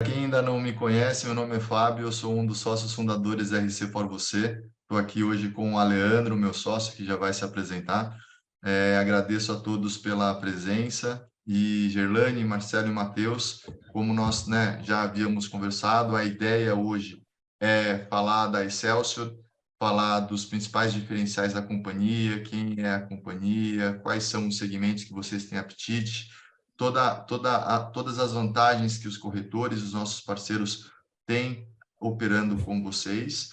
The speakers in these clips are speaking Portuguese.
Quem ainda não me conhece, meu nome é Fábio, eu sou um dos sócios fundadores da RC For Você. Estou aqui hoje com o Aleandro, meu sócio, que já vai se apresentar. Agradeço a todos pela presença e Gerlane, Marcelo e Matheus, como nós, já havíamos conversado, a ideia hoje é falar da Excelsior, falar dos principais diferenciais da companhia, quem é a companhia, quais são os segmentos que vocês têm apetite, todas as vantagens que os corretores, os nossos parceiros, têm operando com vocês.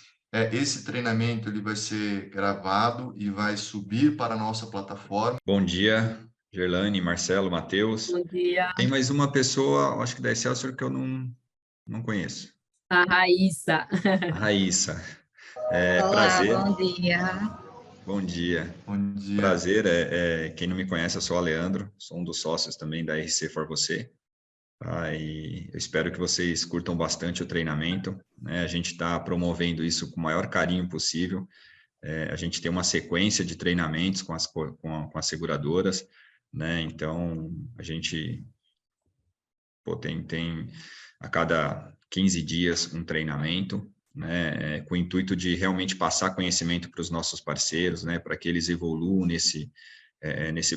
Esse treinamento ele vai ser gravado e vai subir para a nossa plataforma. Bom dia, Gerlane, Marcelo, Matheus. Bom dia, Tem mais uma pessoa, acho que da Excelsior, que eu não conheço. a Raíssa. Raíssa. Olá, Prazer. bom dia. Bom dia. Bom dia. Prazer. Quem não me conhece, eu sou o Aleandro, sou um dos sócios também da RC For Você. E eu espero que vocês curtam bastante o treinamento, né? A gente está promovendo isso com o maior carinho possível. A gente tem uma sequência de treinamentos com as seguradoras, né? Então, a gente tem a cada 15 dias um treinamento, né? Com o intuito de realmente passar conhecimento para os nossos parceiros, né? Para que eles evoluam nesse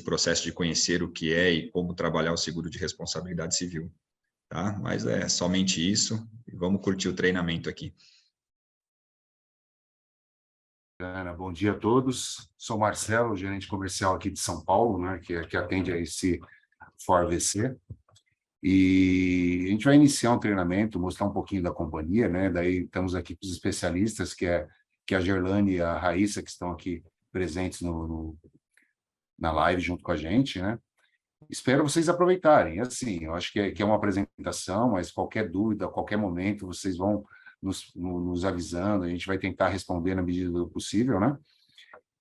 processo de conhecer o que é e como trabalhar o seguro de responsabilidade civil, tá? Mas é somente isso, e vamos curtir o treinamento aqui. Bom dia a todos. Sou Marcelo, gerente comercial aqui de São Paulo, né, que atende a esse For VC. E a gente vai iniciar um treinamento, mostrar um pouquinho da companhia, né? Daí estamos aqui com os especialistas, que é a Gerlane e a Raíssa, que estão aqui presentes na live junto com a gente, né? Espero vocês aproveitarem. Assim, eu acho que é uma apresentação, mas qualquer dúvida, a qualquer momento, vocês vão nos avisando, a gente vai tentar responder na medida do possível, né?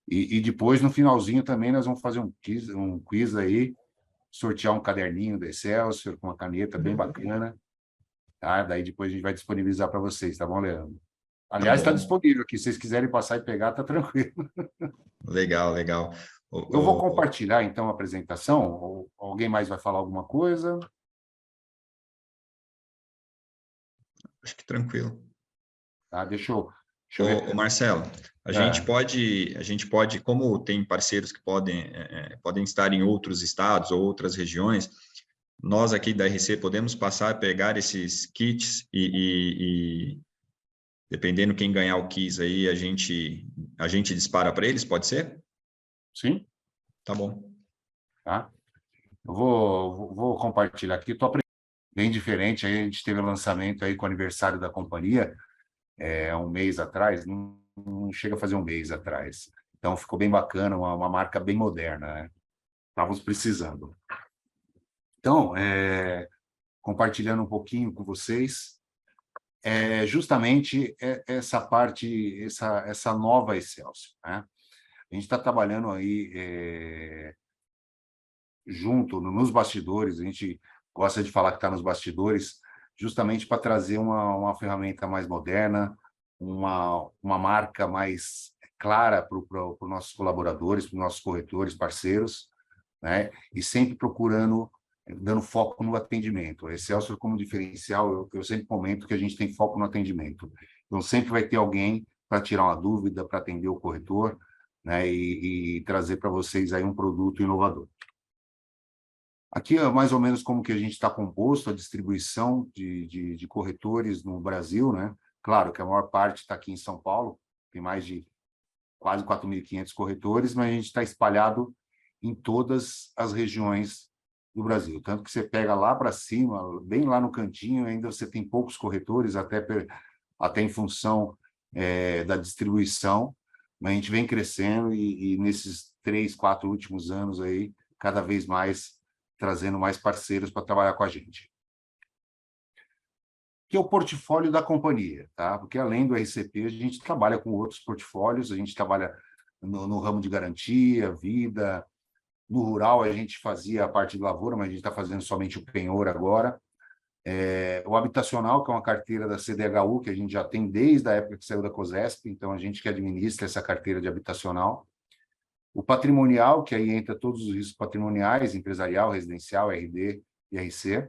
E depois, no finalzinho também, nós vamos fazer um quiz aí, sortear um caderninho da Excelsior com uma caneta bem bacana, tá? Daí depois a gente vai disponibilizar para vocês, tá bom, Leandro? Aliás, está disponível aqui, se vocês quiserem passar e pegar, tá tranquilo. Legal, legal. Eu vou compartilhar, então, a apresentação, ou alguém mais vai falar alguma coisa? Acho que tranquilo. Tá, deixa eu ver. Marcelo, a gente pode, como tem parceiros que podem estar em outros estados ou outras regiões, nós aqui da RC podemos passar a pegar esses kits e dependendo quem ganhar o kit aí, a gente dispara para eles, pode ser? Sim. Tá bom. Tá? Eu vou compartilhar aqui, estou aprendendo bem diferente, aí a gente teve o lançamento aí com o aniversário da companhia, um mês atrás, não chega a fazer um mês atrás. Então, ficou bem bacana, uma marca bem moderna, né? Estávamos precisando. Então, compartilhando um pouquinho com vocês, justamente essa parte, essa nova Excelsior, né? A gente está trabalhando aí junto, nos bastidores, a gente gosta de falar que está nos bastidores, justamente para trazer uma ferramenta mais moderna, uma marca mais clara para os nossos colaboradores, para os nossos corretores, parceiros, né? E sempre procurando, dando foco no atendimento. A Excelsior, como diferencial, eu sempre comento que a gente tem foco no atendimento. Então, sempre vai ter alguém para tirar uma dúvida, para atender o corretor, né? E trazer para vocês aí um produto inovador. Aqui é mais ou menos como que a gente está composto, a distribuição de corretores no Brasil, né? Claro que a maior parte está aqui em São Paulo, tem mais de quase 4.500 corretores, mas a gente está espalhado em todas as regiões do Brasil. Tanto que você pega lá para cima, bem lá no cantinho, ainda você tem poucos corretores, até em função da distribuição, mas a gente vem crescendo e nesses 3, 4 últimos anos aí, cada vez mais trazendo mais parceiros para trabalhar com a gente. Que é o portfólio da companhia, tá? Porque além do RCP, a gente trabalha com outros portfólios, a gente trabalha no ramo de garantia, vida, no rural a gente fazia a parte de lavoura, mas a gente está fazendo somente o penhor agora. O habitacional, que é uma carteira da CDHU, que a gente já tem desde a época que saiu da COSESP, então a gente que administra essa carteira de habitacional. O patrimonial, que aí entra todos os riscos patrimoniais, empresarial, residencial, RD e RC.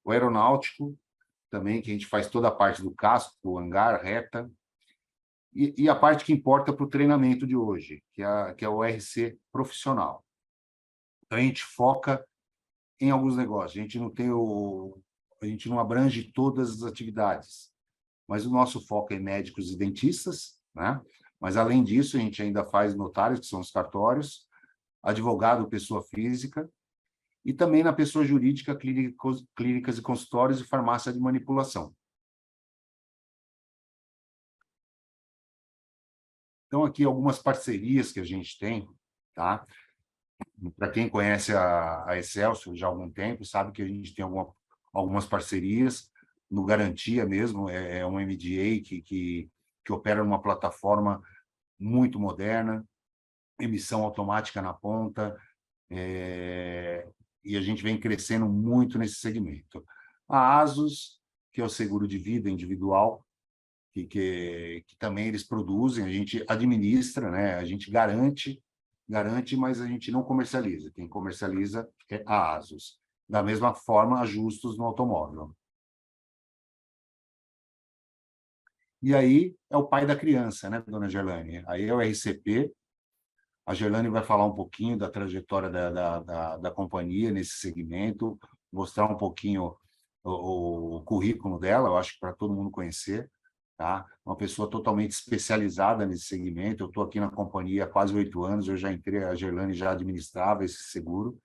O aeronáutico, também, que a gente faz toda a parte do casco, do hangar, reta, e a parte que importa para o treinamento de hoje, que é o RC profissional. Então, a gente foca em alguns negócios. A gente não abrange todas as atividades, mas o nosso foco é médicos e dentistas, né? Mas, além disso, a gente ainda faz notários, que são os cartórios, advogado, pessoa física, e também na pessoa jurídica, clínicas e consultórios e farmácia de manipulação. Então, aqui algumas parcerias que a gente tem, tá? Para quem conhece a Excelsior já há algum tempo, sabe que a gente tem algumas parcerias, no Garantia mesmo, é um MDA que opera numa plataforma muito moderna, emissão automática na ponta, e a gente vem crescendo muito nesse segmento. A Asus, que é o seguro de vida individual, que também eles produzem, a gente administra, né? A gente garante, mas a gente não comercializa. Quem comercializa é a Asus. Da mesma forma, ajustos no automóvel. E aí é o pai da criança, né, dona Gerlane? Aí é o RCP. A Gerlane vai falar um pouquinho da trajetória da companhia nesse segmento, mostrar um pouquinho o currículo dela, eu acho que para todo mundo conhecer. Tá? Uma pessoa totalmente especializada nesse segmento. Eu estou aqui na companhia há quase 8 anos, eu já entrei, a Gerlane já administrava esse seguro.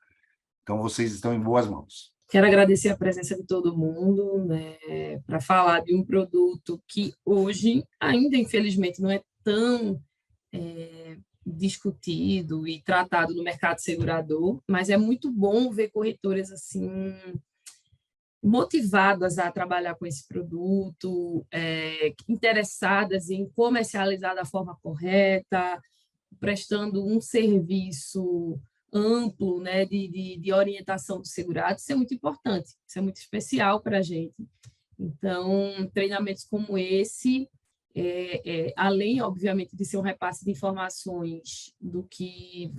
Então, vocês estão em boas mãos. Quero agradecer a presença de todo mundo, né, para falar de um produto que hoje, ainda infelizmente, não é tão discutido e tratado no mercado segurador, mas é muito bom ver corretoras assim motivadas a trabalhar com esse produto, interessadas em comercializar da forma correta, prestando um serviço amplo, né, de orientação do segurado. Isso é muito importante, isso é muito especial para a gente. Então, treinamentos como esse, além, obviamente, de ser um repasse de informações do que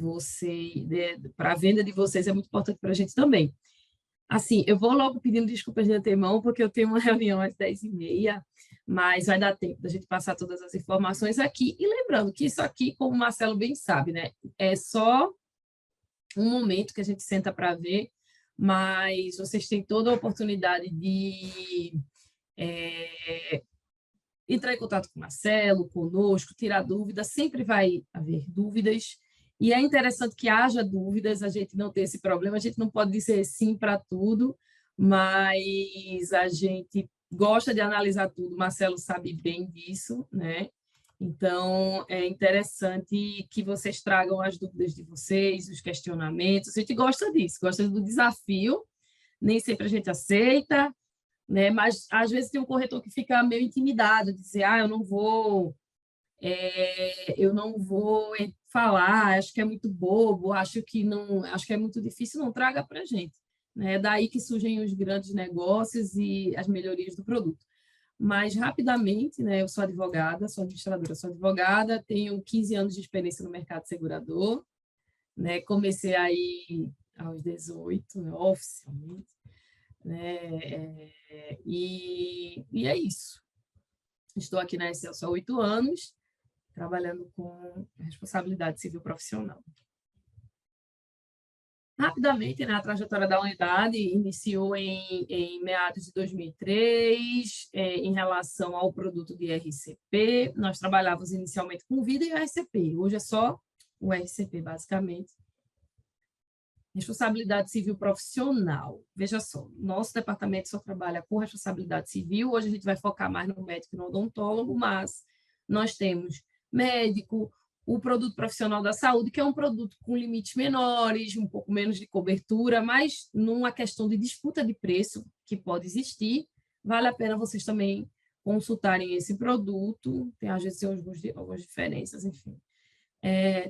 para a venda de vocês, é muito importante para a gente também. Assim, eu vou logo pedindo desculpas de antemão, porque eu tenho uma reunião às 10h30, mas vai dar tempo da gente passar todas as informações aqui. E lembrando que isso aqui, como o Marcelo bem sabe, né, é só um momento que a gente senta para ver, mas vocês têm toda a oportunidade de entrar em contato com o Marcelo, conosco, tirar dúvidas, sempre vai haver dúvidas. E é interessante que haja dúvidas, a gente não tem esse problema, a gente não pode dizer sim para tudo, mas a gente gosta de analisar tudo, o Marcelo sabe bem disso, né? Então, é interessante que vocês tragam as dúvidas de vocês, os questionamentos, a gente gosta disso, gosta do desafio, nem sempre a gente aceita, né? Mas às vezes tem um corretor que fica meio intimidado, dizer, eu não vou falar, acho que é muito bobo, acho que é muito difícil, não traga para a gente. Né? É daí que surgem os grandes negócios e as melhorias do produto. Mas, rapidamente, né, eu sou advogada, sou administradora, sou advogada, tenho 15 anos de experiência no mercado segurador, né? Comecei aí aos 18, né, oficialmente, né? E é isso. Estou aqui na Excelsior há 8 anos, trabalhando com responsabilidade civil profissional. Rapidamente, né, a trajetória da unidade iniciou em meados de 2003, em relação ao produto de RCP. Nós trabalhávamos inicialmente com vida e RCP, hoje é só o RCP, basicamente. Responsabilidade civil profissional. Veja só, nosso departamento só trabalha com responsabilidade civil, hoje a gente vai focar mais no médico e no odontólogo, mas nós temos médico, o produto profissional da saúde, que é um produto com limites menores, um pouco menos de cobertura, mas numa questão de disputa de preço que pode existir, vale a pena vocês também consultarem esse produto, tem às vezes algumas diferenças, enfim.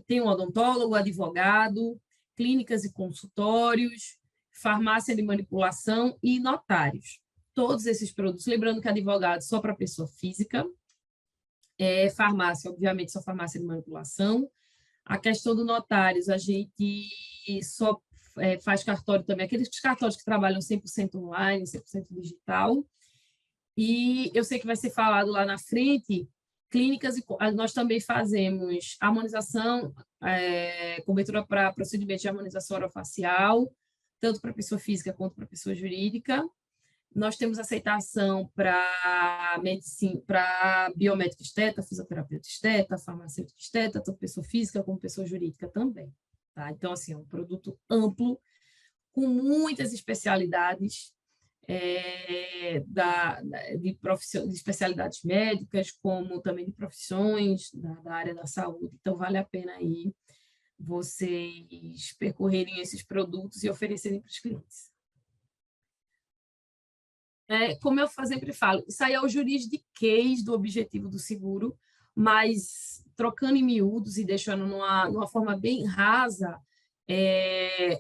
Tem um odontólogo, advogado, clínicas e consultórios, farmácia de manipulação e notários. Todos esses produtos, lembrando que advogado só para pessoa física, farmácia, obviamente, só farmácia de manipulação. A questão do notários, a gente só faz cartório também, aqueles cartórios que trabalham 100% online, 100% digital. E eu sei que vai ser falado lá na frente, clínicas, e nós também fazemos harmonização, cobertura para procedimentos de harmonização orofacial, tanto para pessoa física quanto para pessoa jurídica. Nós temos aceitação para medicina, para biomédico esteta, fisioterapeuta esteta, farmacêutico esteta, tanto pessoa física como pessoa jurídica também. Tá? Então, assim, é um produto amplo, com muitas especialidades, de especialidades médicas, como também de profissões da área da saúde. Então, vale a pena aí vocês percorrerem esses produtos e oferecerem para os clientes. Como eu sempre falo, isso aí é o juridiquês do objetivo do seguro, mas trocando em miúdos e deixando numa forma bem rasa,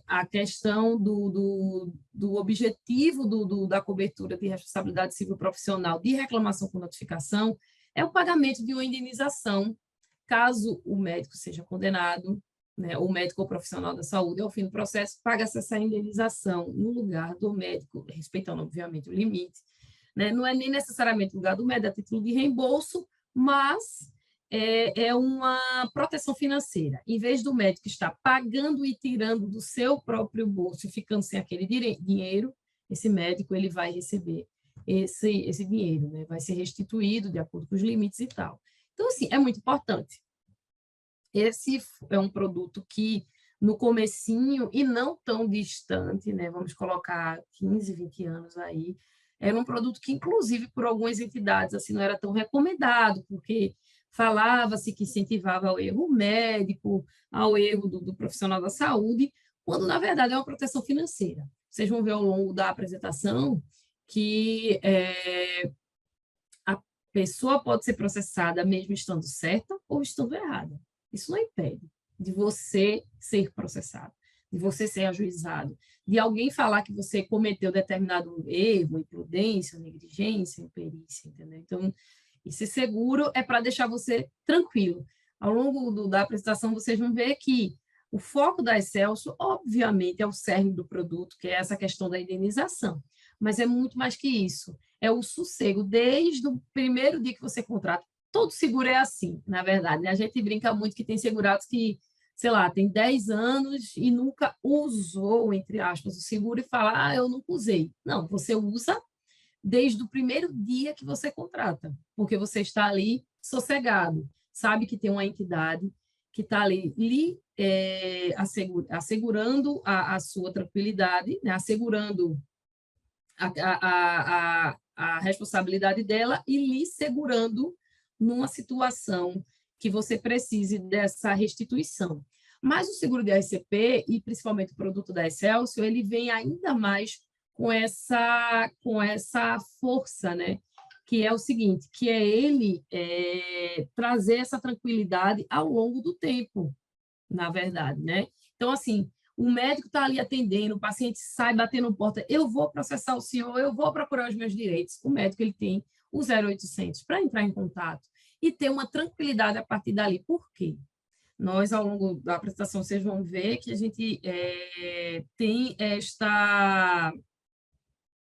a questão do objetivo da cobertura de responsabilidade civil profissional de reclamação com notificação é o pagamento de uma indenização, caso o médico seja condenado, né, o médico ou profissional da saúde, ao fim do processo, paga-se essa indenização no lugar do médico, respeitando, obviamente, o limite. Né? Não é nem necessariamente no lugar do médico, a título de reembolso, mas é uma proteção financeira. Em vez do médico estar pagando e tirando do seu próprio bolso e ficando sem aquele dinheiro, esse médico ele vai receber esse dinheiro, né? Vai ser restituído de acordo com os limites e tal. Então, assim, é muito importante. Esse é um produto que, no comecinho, e não tão distante, né? Vamos colocar 15, 20 anos aí, era um produto que, inclusive, por algumas entidades, assim, não era tão recomendado, porque falava-se que incentivava ao erro médico, ao erro do profissional da saúde, quando, na verdade, é uma proteção financeira. Vocês vão ver ao longo da apresentação que a pessoa pode ser processada mesmo estando certa ou estando errada. Isso não impede de você ser processado, de você ser ajuizado, de alguém falar que você cometeu determinado erro, imprudência, negligência, imperícia, entendeu? Então, esse seguro é para deixar você tranquilo. Ao longo da apresentação, vocês vão ver que o foco da Excelsior, obviamente, é o cerne do produto, que é essa questão da indenização, mas é muito mais que isso. É o sossego, desde o primeiro dia que você contrata. Todo seguro é assim, na verdade. Né? A gente brinca muito que tem segurados que, sei lá, tem 10 anos e nunca usou, entre aspas, o seguro e fala, eu nunca usei. Não, você usa desde o primeiro dia que você contrata, porque você está ali sossegado, sabe que tem uma entidade que está ali assegurando a sua tranquilidade, né? Assegurando a responsabilidade dela e lhe segurando numa situação que você precise dessa restituição. Mas o seguro de RCP, e principalmente o produto da Excelsior, ele vem ainda mais com essa força, né? Que é o seguinte, que é ele trazer essa tranquilidade ao longo do tempo, na verdade, né? Então, assim, o médico está ali atendendo, o paciente sai batendo porta, eu vou processar o senhor, eu vou procurar os meus direitos. O médico ele tem o 0800 para entrar em contato e ter uma tranquilidade a partir dali. Por quê? Nós, ao longo da apresentação, vocês vão ver que a gente tem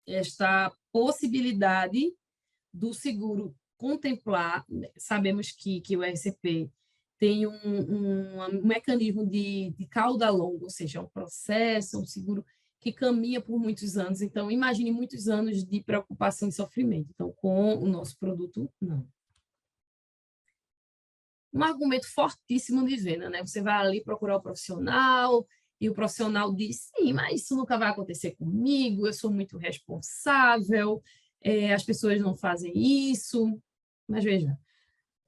esta possibilidade do seguro contemplar. Sabemos que o RCP tem um mecanismo de cauda longa, ou seja, é um processo, um seguro que caminha por muitos anos. Então, imagine muitos anos de preocupação e sofrimento. Então, com o nosso produto, não. Um argumento fortíssimo de venda, né? Você vai ali procurar o profissional e o profissional diz, sim, mas isso nunca vai acontecer comigo, eu sou muito responsável, as pessoas não fazem isso. Mas veja,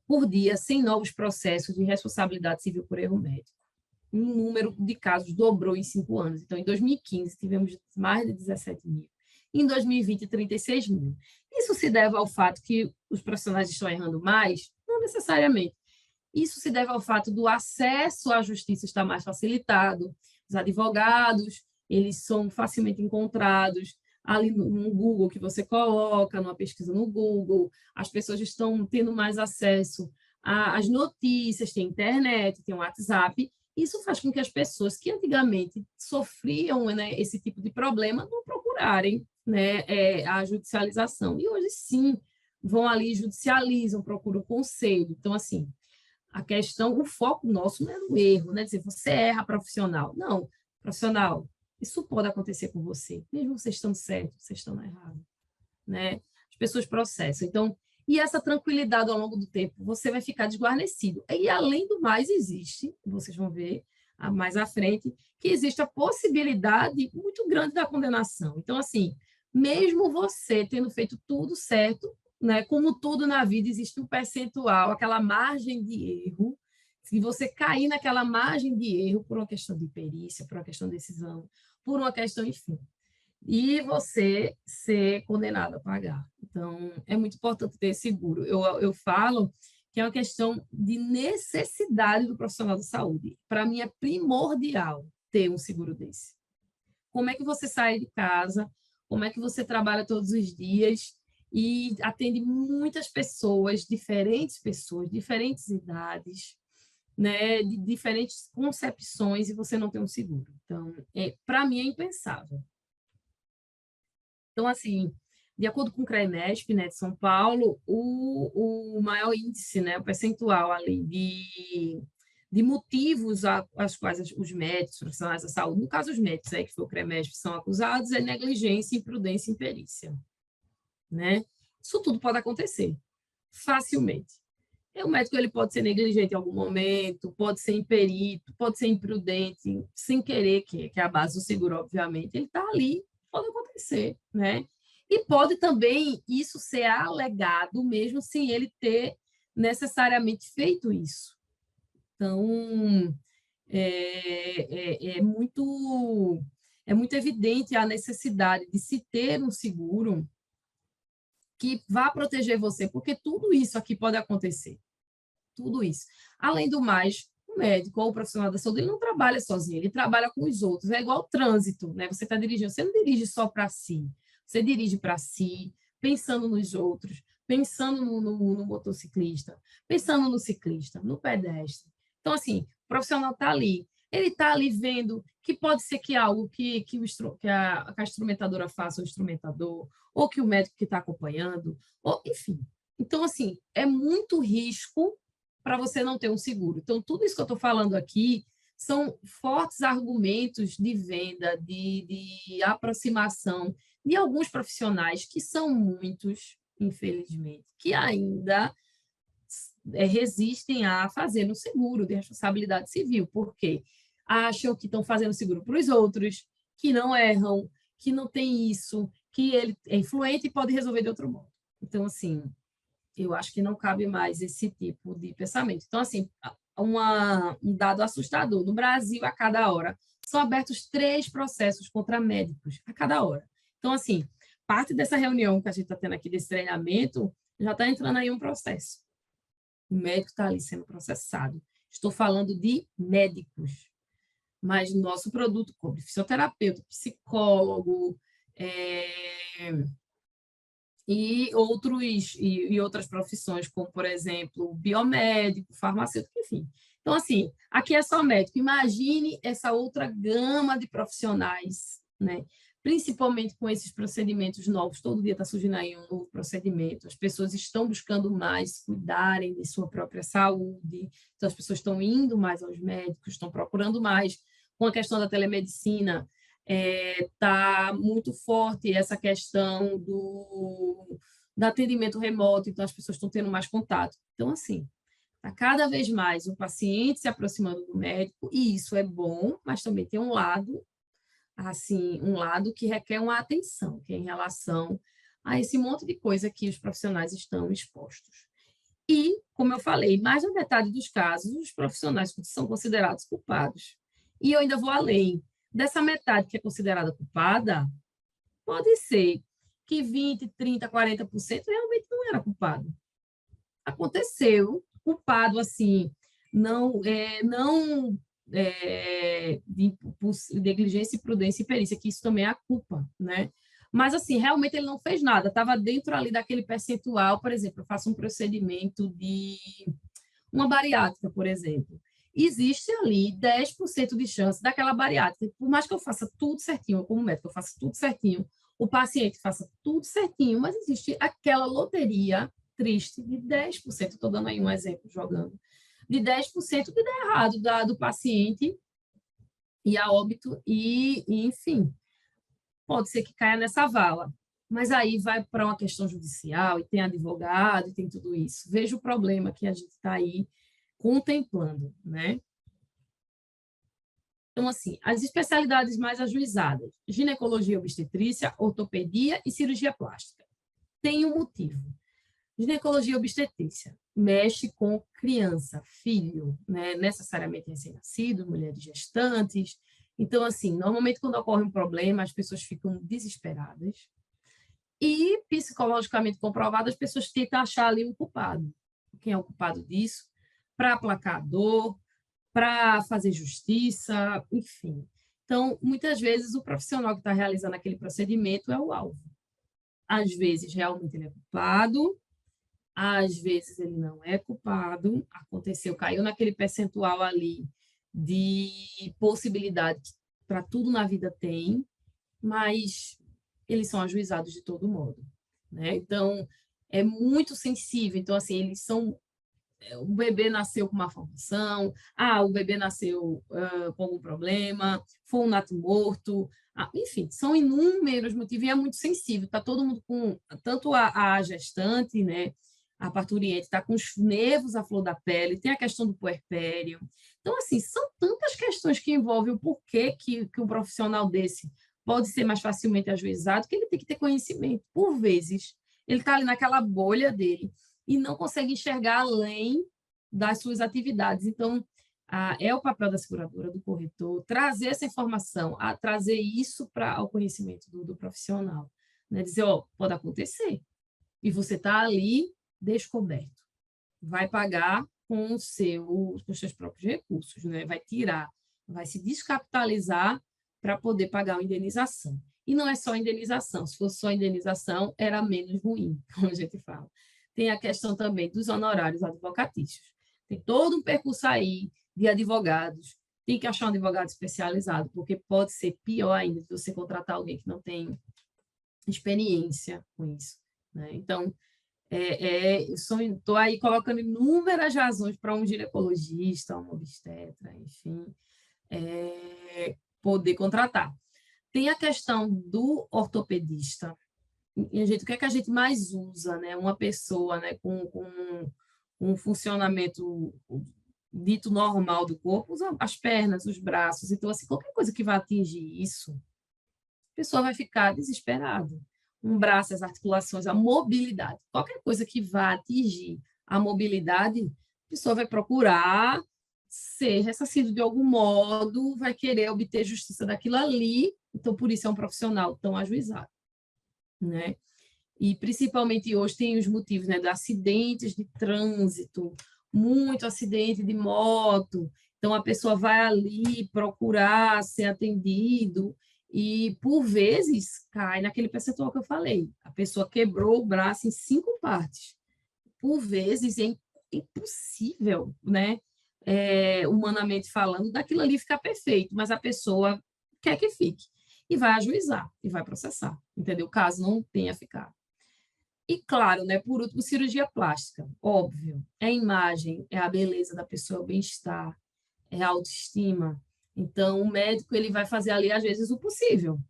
por dia, 100 novos processos de responsabilidade civil por erro médico. O número de casos dobrou em 5 anos. Então, em 2015, tivemos mais de 17 mil. Em 2020, 36 mil. Isso se deve ao fato que os profissionais estão errando mais? Não necessariamente. Isso se deve ao fato do acesso à justiça estar mais facilitado. Os advogados, eles são facilmente encontrados ali no Google, que você coloca, numa pesquisa no Google. As pessoas estão tendo mais acesso às notícias, tem internet, tem WhatsApp. Isso faz com que as pessoas que antigamente sofriam, né, esse tipo de problema não procurarem né, a judicialização. E hoje, sim, vão ali, judicializam, procuram conselho. Então, assim, a questão, o foco nosso não é no erro, né? Dizer, você erra profissional. Não, profissional, isso pode acontecer com você, mesmo vocês estando certo, vocês estando errado, né? As pessoas processam. Então, e essa tranquilidade ao longo do tempo, você vai ficar desguarnecido. E, além do mais, existe, vocês vão ver mais à frente, que existe a possibilidade muito grande da condenação. Então, assim, mesmo você tendo feito tudo certo, né, como tudo na vida, existe um percentual, aquela margem de erro. Se você cair naquela margem de erro por uma questão de perícia, por uma questão de decisão, por uma questão, enfim, e você ser condenado a pagar. Então, é muito importante ter seguro. Eu falo que é uma questão de necessidade do profissional de saúde. Para mim, é primordial ter um seguro desse. Como é que você sai de casa? Como é que você trabalha todos os dias e atende muitas pessoas, diferentes idades, né, de diferentes concepções, e você não tem um seguro? Então, para mim, é impensável. Então, assim, de acordo com o CREMESP, né, de São Paulo, o maior índice, né, o percentual ali de motivos aos quais os médicos, profissionais da saúde, no caso os médicos, que foi o CREMESP, são acusados, é negligência, imprudência e imperícia, né? Isso tudo pode acontecer facilmente. O médico ele pode ser negligente em algum momento, pode ser imperito, pode ser imprudente, sem querer, que é a base do seguro, obviamente. Ele está ali, pode acontecer, né? E pode também isso ser alegado, mesmo sem ele ter necessariamente feito isso. Então, é muito evidente a necessidade de se ter um seguro que vá proteger você, porque tudo isso aqui pode acontecer. Tudo isso. Além do mais, o médico ou o profissional da saúde, ele não trabalha sozinho, ele trabalha com os outros. É igual o trânsito, né? Você está dirigindo, você não dirige só para si, você dirige para si, pensando nos outros, pensando no motociclista, pensando no ciclista, no pedestre. Então, assim, o profissional está ali. Ele está ali vendo que pode ser que algo que a instrumentadora faça, o instrumentador, ou que o médico que está acompanhando, ou, enfim. Então, assim, é muito risco para você não ter um seguro. Então, tudo isso que eu estou falando aqui são fortes argumentos de venda, de aproximação de alguns profissionais, que são muitos, infelizmente, que ainda resistem a fazer um seguro de responsabilidade civil, porque acham que estão fazendo seguro para os outros, que não erram, que não tem isso, que ele é influente e pode resolver de outro modo. Então, assim, eu acho que não cabe mais esse tipo de pensamento. Então, assim, um dado assustador. No Brasil, a cada hora, são abertos 3 processos contra médicos, a cada hora. Então, assim, parte dessa reunião que a gente está tendo aqui, desse treinamento, já está entrando aí um processo. O médico está ali sendo processado. Estou falando de médicos, mas nosso produto cobre fisioterapeuta, psicólogo, e outras profissões, como, por exemplo, biomédico, farmacêutico, enfim. Então, assim, aqui é só médico. Imagine essa outra gama de profissionais, né? Principalmente com esses procedimentos novos. Todo dia está surgindo aí um novo procedimento. As pessoas estão buscando mais cuidarem de sua própria saúde. Então, as pessoas estão indo mais aos médicos, estão procurando mais. Com a questão da telemedicina, está muito forte essa questão do atendimento remoto, então as pessoas estão tendo mais contato. Então, assim, está cada vez mais o paciente se aproximando do médico, e isso é bom, mas também tem um lado, assim, que requer uma atenção, que é em relação a esse monte de coisa que os profissionais estão expostos. E, como eu falei, mais da metade dos casos, os profissionais são considerados culpados. E eu ainda vou além. Dessa metade que é considerada culpada, pode ser que 20%, 30%, 40% realmente não era culpado. Aconteceu, culpado assim, de negligência, imprudência e perícia, que isso também é a culpa, né? Mas, assim, realmente ele não fez nada, estava dentro ali daquele percentual. Por exemplo, eu faço um procedimento de uma bariátrica, por exemplo. Existe ali 10% de chance daquela bariátrica, por mais que eu faça tudo certinho, como médico, eu faça tudo certinho, o paciente faça tudo certinho, mas existe aquela loteria triste de 10%, estou dando aí um exemplo, jogando, de 10% que dá errado do paciente e a óbito, enfim, pode ser que caia nessa vala. Mas aí vai para uma questão judicial, e tem advogado, e tem tudo isso. Veja o problema que a gente está aí contemplando, né? Então, assim, as especialidades mais ajuizadas: ginecologia e obstetrícia, ortopedia e cirurgia plástica. Tem um motivo. Ginecologia e obstetrícia mexe com criança, filho, né? Necessariamente recém-nascido, mulheres gestantes. Então, assim, normalmente quando ocorre um problema, as pessoas ficam desesperadas e, psicologicamente comprovado, as pessoas tentam achar ali um culpado. Quem é o culpado disso? Para aplacar a dor, para fazer justiça, enfim. Então, muitas vezes, o profissional que está realizando aquele procedimento é o alvo. Às vezes, realmente, ele é culpado, às vezes, ele não é culpado. Aconteceu, caiu naquele percentual ali de possibilidade para tudo na vida tem, mas eles são ajuizados de todo modo, né? Então, é muito sensível. Então, assim, eles são... O bebê nasceu com uma formação, o bebê nasceu com algum problema, foi um nato morto, enfim, são inúmeros motivos e é muito sensível. Está todo mundo com... Tanto a gestante, né? A parturiente está com os nervos à flor da pele, tem a questão do puerpério. Então, assim, são tantas questões que envolvem o porquê que um profissional desse pode ser mais facilmente ajuizado, que ele tem que ter conhecimento. Por vezes, ele está ali naquela bolha dele e não consegue enxergar além das suas atividades. Então, é o papel da seguradora, do corretor, trazer essa informação, trazer isso para o conhecimento do profissional. Né? Dizer, pode acontecer. E você está ali descoberto. Vai pagar com os seus próprios recursos, né? Vai tirar, vai se descapitalizar para poder pagar a indenização. E não é só indenização. Se fosse só indenização, era menos ruim, como a gente fala. Tem a questão também dos honorários advocatícios. Tem todo um percurso aí de advogados. Tem que achar um advogado especializado, porque pode ser pior ainda de você contratar alguém que não tem experiência com isso, né? Então, estou aí colocando inúmeras razões para um ginecologista, um obstetra, enfim, poder contratar. Tem a questão do ortopedista. E o que é que a gente mais usa, né? Uma pessoa, né, com um funcionamento dito normal do corpo, usa as pernas, os braços. Então, assim, qualquer coisa que vai atingir isso, a pessoa vai ficar desesperada. Um braço, as articulações, a mobilidade. Qualquer coisa que vá atingir a mobilidade, a pessoa vai procurar ser ressarcido de algum modo, vai querer obter justiça daquilo ali. Então, por isso é um profissional tão ajuizado, né? E, principalmente hoje, tem os motivos, né, de acidentes de trânsito, muito acidente de moto. Então, a pessoa vai ali procurar ser atendido e, por vezes, cai naquele percentual que eu falei. A pessoa quebrou o braço em 5 partes. Por vezes, é impossível, né? Humanamente falando, daquilo ali ficar perfeito, mas a pessoa quer que fique. E vai ajuizar, e vai processar, entendeu? Caso não tenha ficado. E, claro, né, por último, cirurgia plástica. Óbvio, é a imagem, é a beleza da pessoa, é o bem-estar, é a autoestima. Então, o médico ele vai fazer ali, às vezes, o possível.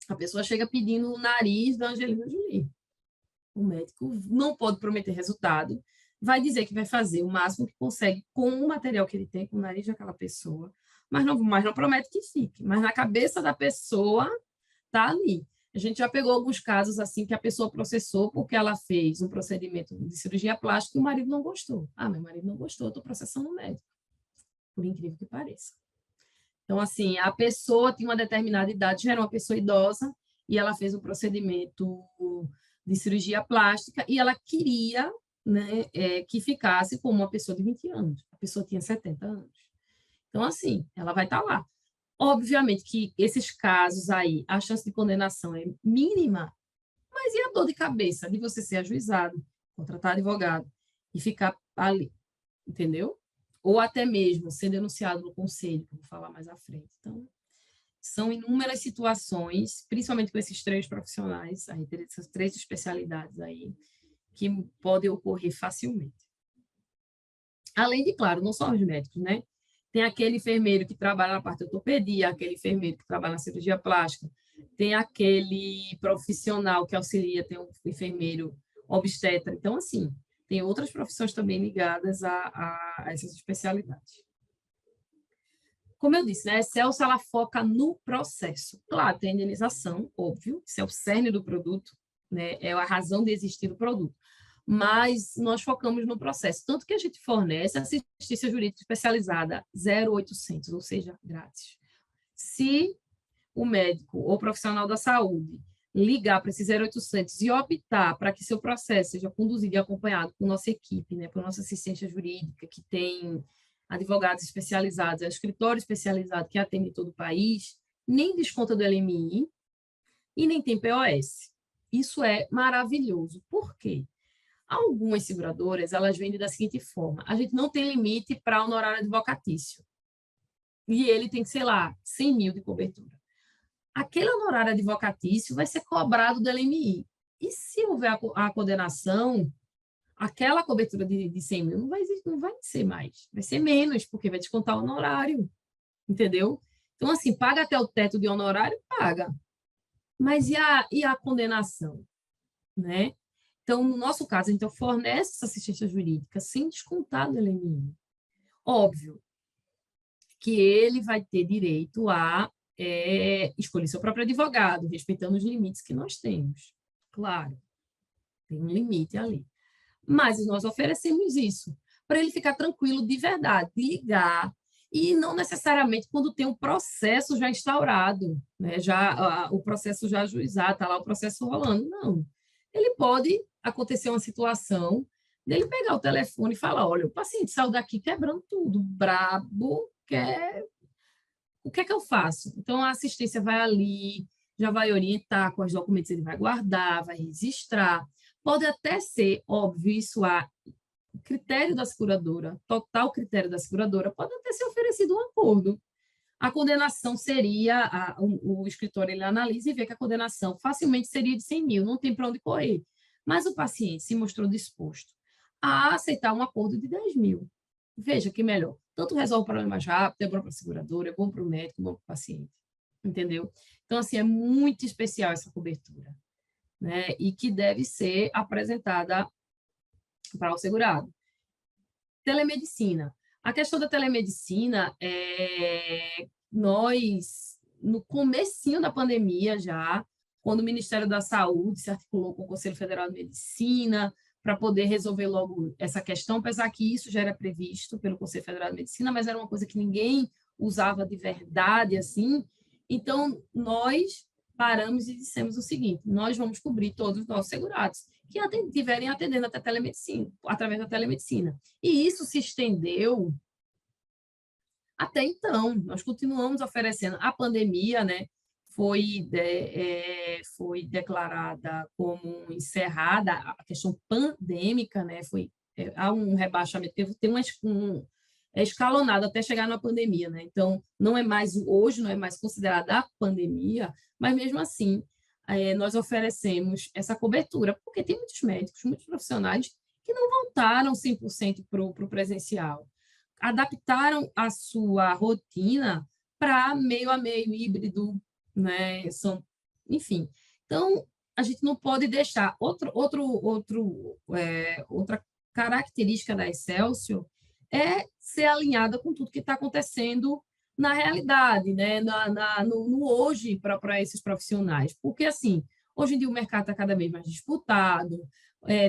A pessoa chega pedindo o nariz da Angelina Jolie. O médico não pode prometer resultado, vai dizer que vai fazer o máximo que consegue com o material que ele tem, com o nariz daquela pessoa, mas não promete que fique. Mas na cabeça da pessoa está ali. A gente já pegou alguns casos assim que a pessoa processou porque ela fez um procedimento de cirurgia plástica e o marido não gostou. Meu marido não gostou, eu estou processando o médico. Por incrível que pareça. Então, assim, a pessoa tinha uma determinada idade, já era uma pessoa idosa, e ela fez um procedimento de cirurgia plástica e ela queria, né, que ficasse como uma pessoa de 20 anos. A pessoa tinha 70 anos. Então, assim, ela vai estar lá. Obviamente que esses casos aí, a chance de condenação é mínima, mas e a dor de cabeça de você ser ajuizado, contratar advogado e ficar ali, entendeu? Ou até mesmo ser denunciado no conselho, que eu vou falar mais à frente. Então, São inúmeras situações, principalmente com esses 3 profissionais, aí, essas 3 especialidades aí, que podem ocorrer facilmente. Além de, claro, não só os médicos, né? Tem aquele enfermeiro que trabalha na parte de ortopedia, aquele enfermeiro que trabalha na cirurgia plástica, tem aquele profissional que auxilia, tem um enfermeiro obstetra. Então, assim, tem outras profissões também ligadas a essas especialidades. Como eu disse, né, a Excelsior ela foca no processo. Claro, tem a indenização, óbvio, isso é o cerne do produto, né, é a razão de existir do produto. Mas nós focamos no processo, tanto que a gente fornece assistência jurídica especializada 0800, ou seja, grátis. Se o médico ou profissional da saúde ligar para esse 0800 e optar para que seu processo seja conduzido e acompanhado por nossa equipe, né, por nossa assistência jurídica, que tem advogados especializados, é um escritório especializado que atende todo o país, nem desconta do LMI e nem tem POS. Isso é maravilhoso. Por quê? Algumas seguradoras, elas vendem da seguinte forma: a gente não tem limite para honorário advocatício. E ele tem que, sei lá, 100 mil de cobertura. Aquele honorário advocatício vai ser cobrado do LMI. E se houver a condenação, aquela cobertura de 100 mil não vai ser mais, vai ser menos, porque vai descontar o honorário, entendeu? Então, assim, paga até o teto de honorário, paga. Mas e a condenação? Né? Então, no nosso caso, a gente fornece essa assistência jurídica sem descontar do LMI. Óbvio que ele vai ter direito a escolher seu próprio advogado, respeitando os limites que nós temos. Claro, tem um limite ali. Mas nós oferecemos isso para ele ficar tranquilo de verdade, de ligar, e não necessariamente quando tem um processo já instaurado, né? O processo já ajuizado, está lá o processo rolando. Não. Ele pode acontecer uma situação dele pegar o telefone e falar: olha, o paciente saiu daqui quebrando tudo, brabo, o que é que eu faço? Então, a assistência vai ali, já vai orientar quais documentos ele vai guardar, vai registrar. Pode até ser, óbvio, isso a critério da seguradora, total critério da seguradora, pode até ser oferecido um acordo. A condenação seria, o escritório ele analisa e vê que a condenação facilmente seria de 100 mil, não tem para onde correr. Mas o paciente se mostrou disposto a aceitar um acordo de 10 mil. Veja que melhor. Tanto resolve o problema mais rápido, é bom para a seguradora, é bom para o médico, é bom para o paciente. Entendeu? Então, assim, é muito especial essa cobertura, né? E que deve ser apresentada para o segurado. Telemedicina. A questão da telemedicina, nós, no comecinho da pandemia já, quando o Ministério da Saúde se articulou com o Conselho Federal de Medicina para poder resolver logo essa questão, apesar que isso já era previsto pelo Conselho Federal de Medicina, mas era uma coisa que ninguém usava de verdade, assim. Então, nós paramos e dissemos o seguinte: nós vamos cobrir todos os nossos segurados que estiverem atendendo até telemedicina, através da telemedicina. E isso se estendeu até então. Nós continuamos oferecendo. A pandemia, né, foi declarada como encerrada, a questão pandêmica, né, há um rebaixamento, tem escalonado até chegar na pandemia, né? Então, hoje não é mais considerada a pandemia, mas mesmo assim, nós oferecemos essa cobertura, porque tem muitos médicos, muitos profissionais que não voltaram 100% para o presencial, adaptaram a sua rotina para meio a meio, híbrido, né? Enfim. Então, a gente não pode deixar. Outra característica da Excelsior é ser alinhada com tudo que está acontecendo na realidade, né? no hoje para esses profissionais. Porque, assim, hoje em dia o mercado está cada vez mais disputado,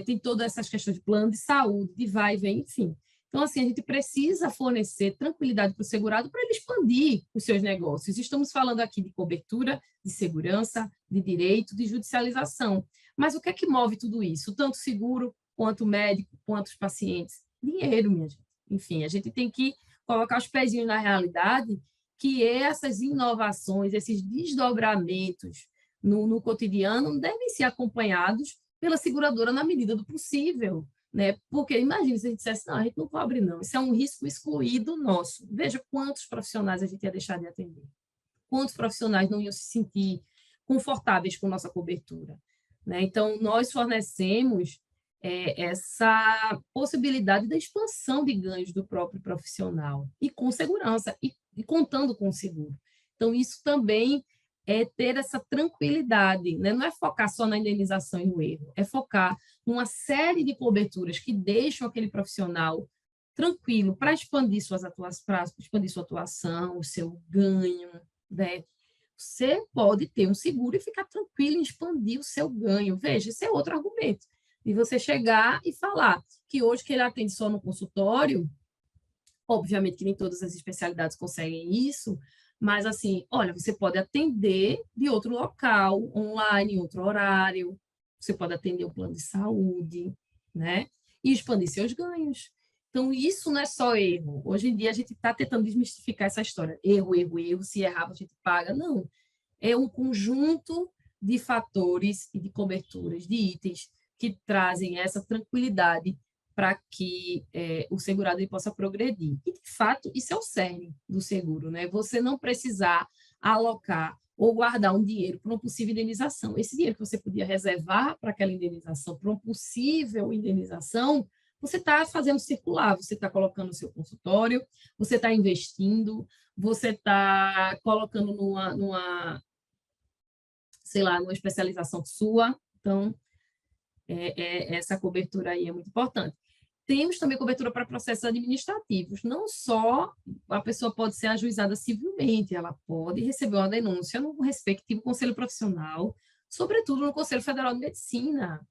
tem todas essas questões de plano de saúde, de vai e vem, enfim. Então, assim, a gente precisa fornecer tranquilidade para o segurado para ele expandir os seus negócios. Estamos falando aqui de cobertura, de segurança, de direito, de judicialização. Mas o que é que move tudo isso? Tanto seguro, quanto médico, quanto os pacientes? Dinheiro, minha gente. Enfim, a gente tem que colocar os pezinhos na realidade que essas inovações, esses desdobramentos no cotidiano devem ser acompanhados pela seguradora na medida do possível, né? Porque imagine se a gente dissesse: não, a gente não cobre não, isso é um risco excluído nosso. Veja quantos profissionais a gente ia deixar de atender. quantos profissionais não iam se sentir confortáveis com nossa cobertura, né? Então, nós fornecemos essa possibilidade da expansão de ganhos do próprio profissional, e com segurança, e contando com o seguro. Então, isso também é ter essa tranquilidade, né? Não é focar só na indenização e no erro, é focar numa série de coberturas que deixam aquele profissional tranquilo para expandir sua atuação, o seu ganho, né? Você pode ter um seguro e ficar tranquilo em expandir o seu ganho. Veja, esse é outro argumento. E você chegar e falar que hoje que ele atende só no consultório, obviamente que nem todas as especialidades conseguem isso, mas assim, olha, você pode atender de outro local, online, em outro horário, você pode atender o plano de saúde, né? E expandir seus ganhos. Então, isso não é só erro. Hoje em dia, a gente está tentando desmistificar essa história. Erro, erro, erro. Se errar, a gente paga. Não. É um conjunto de fatores e de coberturas, de itens, que trazem essa tranquilidade para que o segurado ele possa progredir. E, de fato, isso é o cerne do seguro, né? Você não precisar alocar ou guardar um dinheiro para uma possível indenização. Esse dinheiro que você podia reservar para aquela indenização, para uma possível indenização, você está fazendo circular, você está colocando no seu consultório, você está investindo, você está colocando sei lá, numa especialização sua. Então, essa cobertura aí é muito importante. Temos também cobertura para processos administrativos. Não só a pessoa pode ser ajuizada civilmente, ela pode receber uma denúncia no respectivo conselho profissional, sobretudo no Conselho Federal de Medicina,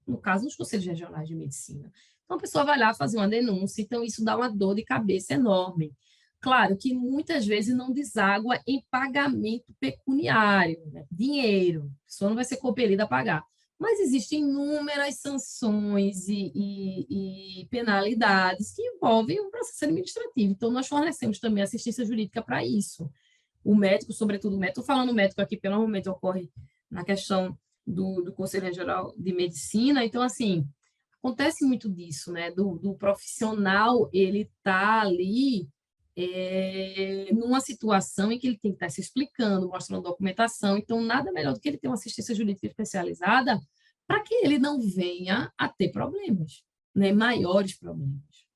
no caso, nos conselhos regionais de medicina. Então, a pessoa vai lá fazer uma denúncia, então isso dá uma dor de cabeça enorme. Claro que muitas vezes não deságua em pagamento pecuniário, né? Dinheiro, a pessoa não vai ser compelida a pagar. Mas existem inúmeras sanções e penalidades que envolvem um processo administrativo. Então, nós fornecemos também assistência jurídica para isso. O médico, sobretudo o médico, estou falando médico aqui, pelo momento ocorre na questão do Conselho Regional de Medicina. Então, assim, acontece muito disso, né? Do profissional, ele está ali numa situação em que ele tem que estar se explicando, mostrando documentação. Então, nada melhor do que ele ter uma assistência jurídica especializada para que ele não venha a ter problemas, né? Maiores problemas.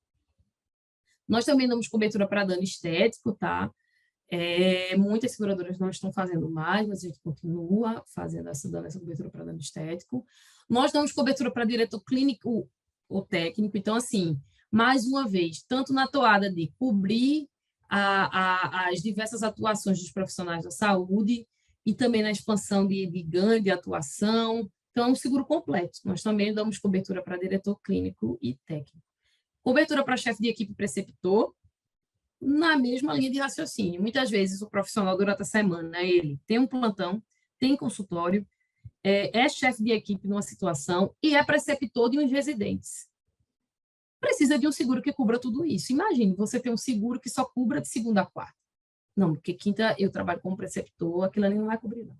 Nós também damos cobertura para dano estético, tá? Muitas seguradoras não estão fazendo mais, mas a gente continua dando essa cobertura para dano estético. Nós damos cobertura para diretor clínico ou técnico. Então, assim, mais uma vez, tanto na toada de cobrir as diversas atuações dos profissionais da saúde e também na expansão de ganho de atuação. Então, é um seguro completo. Nós também damos cobertura para diretor clínico e técnico. Cobertura para chefe de equipe preceptor, na mesma linha de raciocínio. Muitas vezes o profissional, durante a semana, ele tem um plantão, tem consultório, é chefe de equipe numa situação e é preceptor de uns residentes. Precisa de um seguro que cubra tudo isso. Imagine, você tem um seguro que só cubra de segunda a quarta. Não, porque quinta eu trabalho como preceptor, aquilo ali não vai cobrir, não.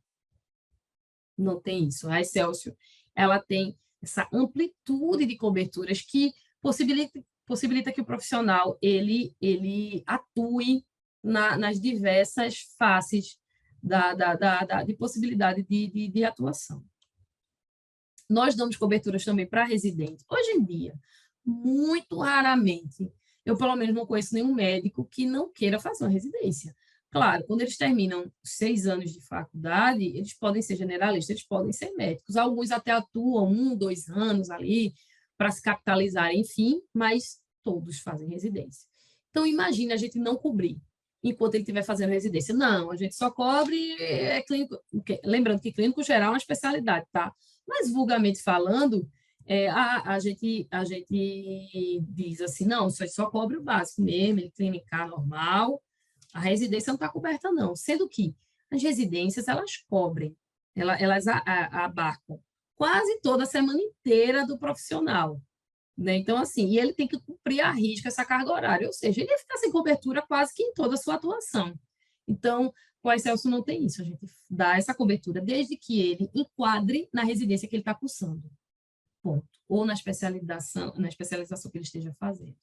Não tem isso. A Excelsior, ela tem essa amplitude de coberturas que possibilita que o profissional ele atue nas diversas faces de possibilidade de atuação. Nós damos coberturas também para residentes. Hoje em dia, muito raramente, eu pelo menos não conheço nenhum médico que não queira fazer uma residência. Claro, quando eles terminam 6 anos de faculdade, eles podem ser generalistas, eles podem ser médicos. Alguns até atuam 1, 2 anos ali para se capitalizar, enfim, mas todos fazem residência. Então, imagine a gente não cobrir enquanto ele estiver fazendo residência. Não, a gente só cobre clínico. Lembrando que clínico geral é uma especialidade, tá? Mas, vulgarmente falando, a gente diz assim, não, só cobre o básico mesmo, ele clinicar normal, a residência não está coberta, não. Sendo que as residências, elas cobrem, elas abarcam quase toda a semana inteira do profissional, né? Então, assim, e ele tem que cumprir a risca essa carga horária, ou seja, ele ia ficar sem cobertura quase que em toda a sua atuação. Então, com a Excelsior não tem isso, a gente dá essa cobertura desde que ele enquadre na residência que ele está cursando, ponto. Ou na especialização que ele esteja fazendo.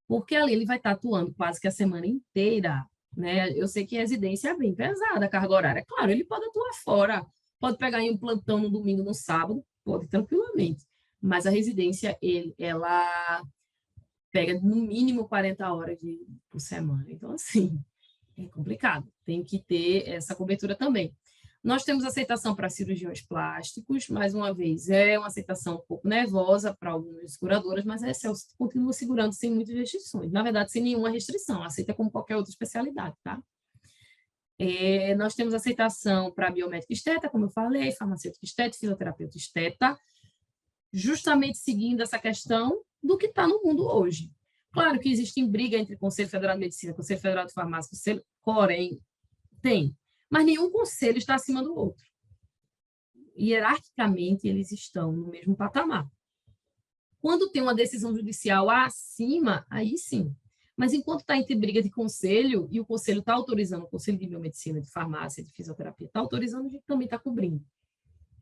Porque ali ele vai estar atuando quase que a semana inteira, né? Eu sei que residência é bem pesada a carga horária. Claro, ele pode atuar fora, pode pegar em um plantão no domingo, no sábado, pode tranquilamente. Mas a residência, ela pega no mínimo 40 horas por semana. Então, assim, é complicado. Tem que ter essa cobertura também. Nós temos aceitação para cirurgiões plásticos, mais uma vez, é uma aceitação um pouco nervosa para algumas seguradoras, mas a Excelsior continua segurando sem muitas restrições. Na verdade, sem nenhuma restrição, aceita como qualquer outra especialidade, tá? Nós temos aceitação para biomédico esteta, como eu falei, farmacêutico esteta, fisioterapeuta esteta, justamente seguindo essa questão do que está no mundo hoje. Claro que existe briga entre Conselho Federal de Medicina, Conselho Federal de Farmácia, Conselho, porém, tem, mas nenhum conselho está acima do outro. Hierarquicamente, eles estão no mesmo patamar. Quando tem uma decisão judicial acima, aí sim. Mas enquanto está entre briga de conselho, e o conselho está autorizando, o Conselho de Biomedicina, de Farmácia, de Fisioterapia, está autorizando, a gente também está cobrindo.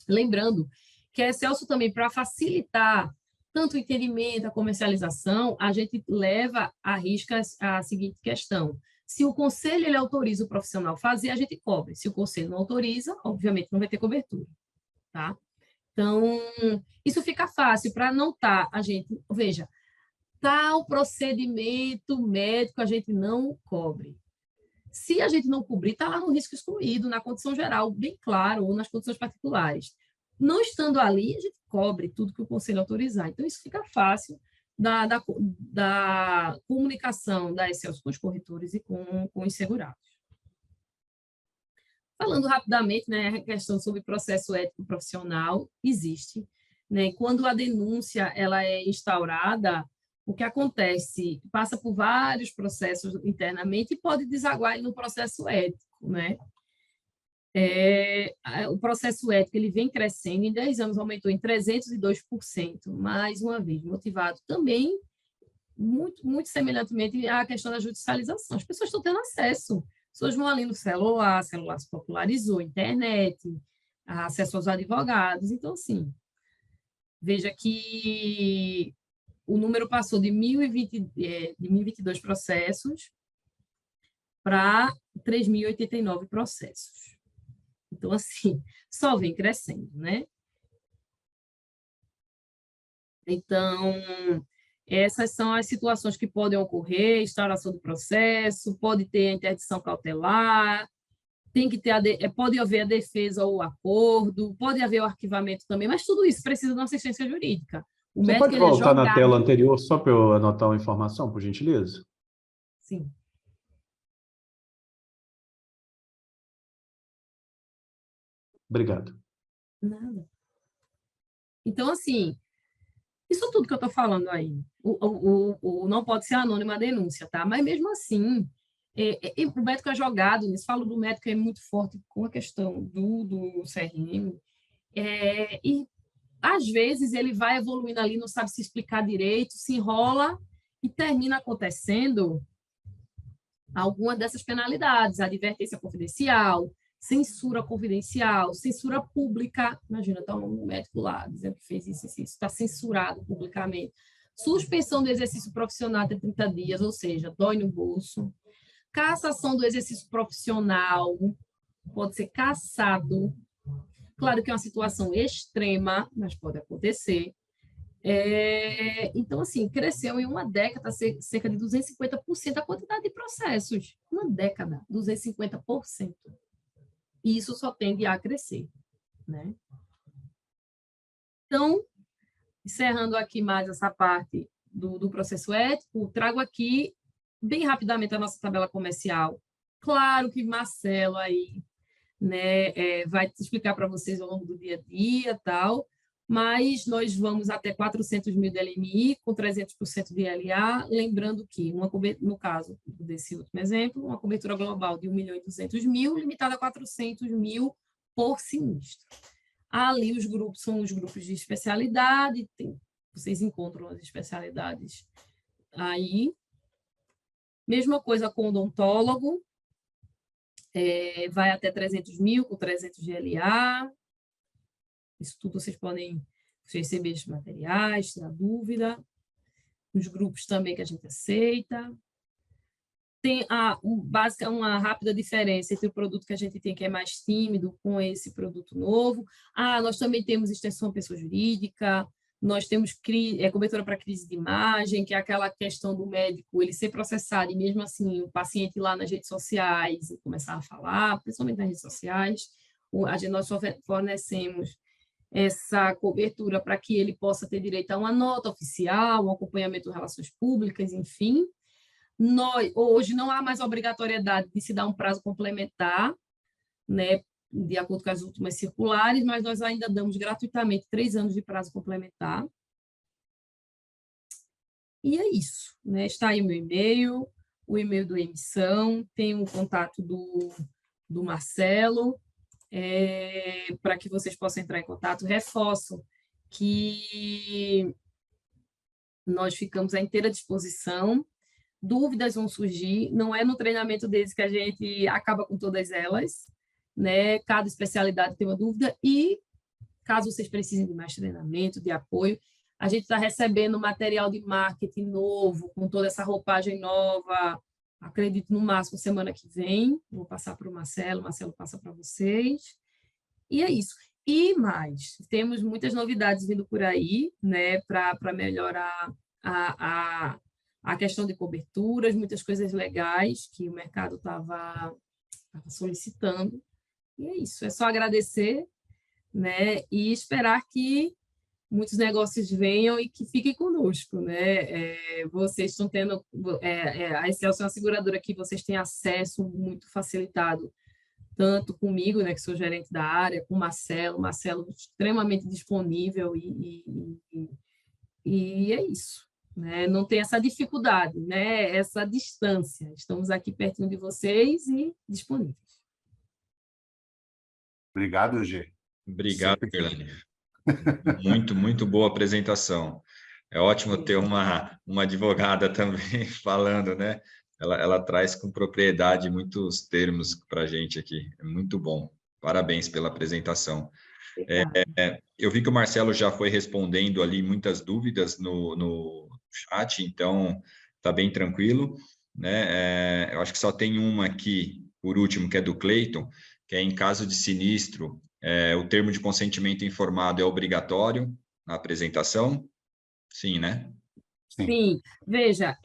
Lembrando que a Excelsior também, para facilitar tanto o entendimento, a comercialização, a gente leva à risca a seguinte questão. Se o conselho ele autoriza o profissional a fazer, a gente cobre. Se o conselho não autoriza, obviamente não vai ter cobertura. Tá? Então, isso fica fácil para não estar, a gente, veja, tal procedimento médico a gente não cobre. Se a gente não cobrir, está lá no risco excluído, na condição geral, bem claro, ou nas condições particulares. Não estando ali, a gente cobre tudo que o conselho autorizar. Então, isso fica fácil da comunicação da Excelsior com os corretores e com os segurados. Falando rapidamente, né, a questão sobre processo ético profissional existe. Né? Quando a denúncia ela é instaurada, o que acontece? Passa por vários processos internamente e pode desaguar no processo ético. Né? O processo ético ele vem crescendo, em 10 anos aumentou em 302%, mais uma vez, motivado também, muito semelhantemente à questão da judicialização. As pessoas estão tendo acesso, as pessoas vão ali no celular se popularizou, internet, acesso aos advogados. Então, assim, veja que o número passou de 1.022 processos para 3.089 processos. Então, assim, só vem crescendo, né? Então, essas são as situações que podem ocorrer, instauração do processo, pode ter a interdição cautelar, tem que ter pode haver a defesa ou o acordo, pode haver o arquivamento também, mas tudo isso precisa de uma assistência jurídica. O Você médico, pode ele é voltar na jogado... tela anterior só para eu anotar uma informação, por gentileza? Sim. Obrigado. Nada. Então, assim, isso tudo que eu estou falando aí, não pode ser anônima a denúncia, tá? Mas mesmo assim, o médico é jogado nisso. Falo do médico que é muito forte com a questão do CRM, e às vezes ele vai evoluindo ali, não sabe se explicar direito, se enrola e termina acontecendo alguma dessas penalidades, advertência confidencial, censura confidencial, censura pública. Imagina, está um médico lá dizendo que fez isso, está censurado publicamente. Suspensão do exercício profissional até 30 dias, ou seja, dói no bolso. Cassação do exercício profissional, pode ser cassado. Claro que é uma situação extrema, mas pode acontecer. Então, assim, cresceu em uma década cerca de 250% a quantidade de processos. Uma década, 250%. E isso só tende a crescer. Né? Então, encerrando aqui mais essa parte do processo ético, trago aqui bem rapidamente a nossa tabela comercial. Claro que Marcelo aí, né, vai explicar para vocês ao longo do dia a dia, tal, mas nós vamos até 400 mil de LMI com 300% de LA, lembrando que, no caso desse último exemplo, uma cobertura global de 1.200.000, limitada a 400 mil por sinistro. Ali os grupos são os grupos de especialidade, vocês encontram as especialidades aí. Mesma coisa com odontólogo, vai até 300 mil com 300 de LA. Isso tudo vocês podem receber os materiais, tirar dúvida. Os grupos também que a gente aceita. tem uma rápida diferença entre o produto que a gente tem, que é mais tímido, com esse produto novo. Nós também temos extensão à pessoa jurídica, nós temos cobertura para crise de imagem, que é aquela questão do médico ele ser processado, e mesmo assim o paciente lá nas redes sociais começar a falar, principalmente nas redes sociais, nós fornecemos essa cobertura para que ele possa ter direito a uma nota oficial, um acompanhamento de relações públicas, enfim. Hoje não há mais obrigatoriedade de se dar um prazo complementar, né, de acordo com as últimas circulares, mas nós ainda damos gratuitamente 3 anos de prazo complementar. E é isso, né? Está aí o meu e-mail, o e-mail do Emissão, tem o contato do Marcelo, para que vocês possam entrar em contato. Reforço que nós ficamos à inteira disposição. Dúvidas vão surgir, não é no treinamento deles que a gente acaba com todas elas, né? Cada especialidade tem uma dúvida, e caso vocês precisem de mais treinamento, de apoio, a gente está recebendo material de marketing novo, com toda essa roupagem nova, acredito no máximo semana que vem, vou passar para o Marcelo passa para vocês, e é isso. E mais, temos muitas novidades vindo por aí, né, para melhorar a questão de coberturas, muitas coisas legais que o mercado estava solicitando. E é isso, é só agradecer, né, e esperar que muitos negócios venham e que fiquem conosco, né? Vocês estão tendo... a Excelsior é uma seguradora que vocês têm acesso muito facilitado, tanto comigo, né, que sou gerente da área, com o Marcelo extremamente disponível, e é isso. Né? Não tem essa dificuldade, né? Essa distância. Estamos aqui pertinho de vocês e disponíveis. Obrigado, G. Obrigado, Irlane. Muito boa apresentação. É ótimo ter uma advogada também falando, né? Ela traz com propriedade muitos termos para a gente aqui. É muito bom. Parabéns pela apresentação. Eu vi que o Marcelo já foi respondendo ali muitas dúvidas no chat, então está bem tranquilo, né? Eu acho que só tem uma aqui, por último, que é do Cleiton, que é em caso de sinistro, o termo de consentimento informado é obrigatório na apresentação? Sim, né? Sim. Veja,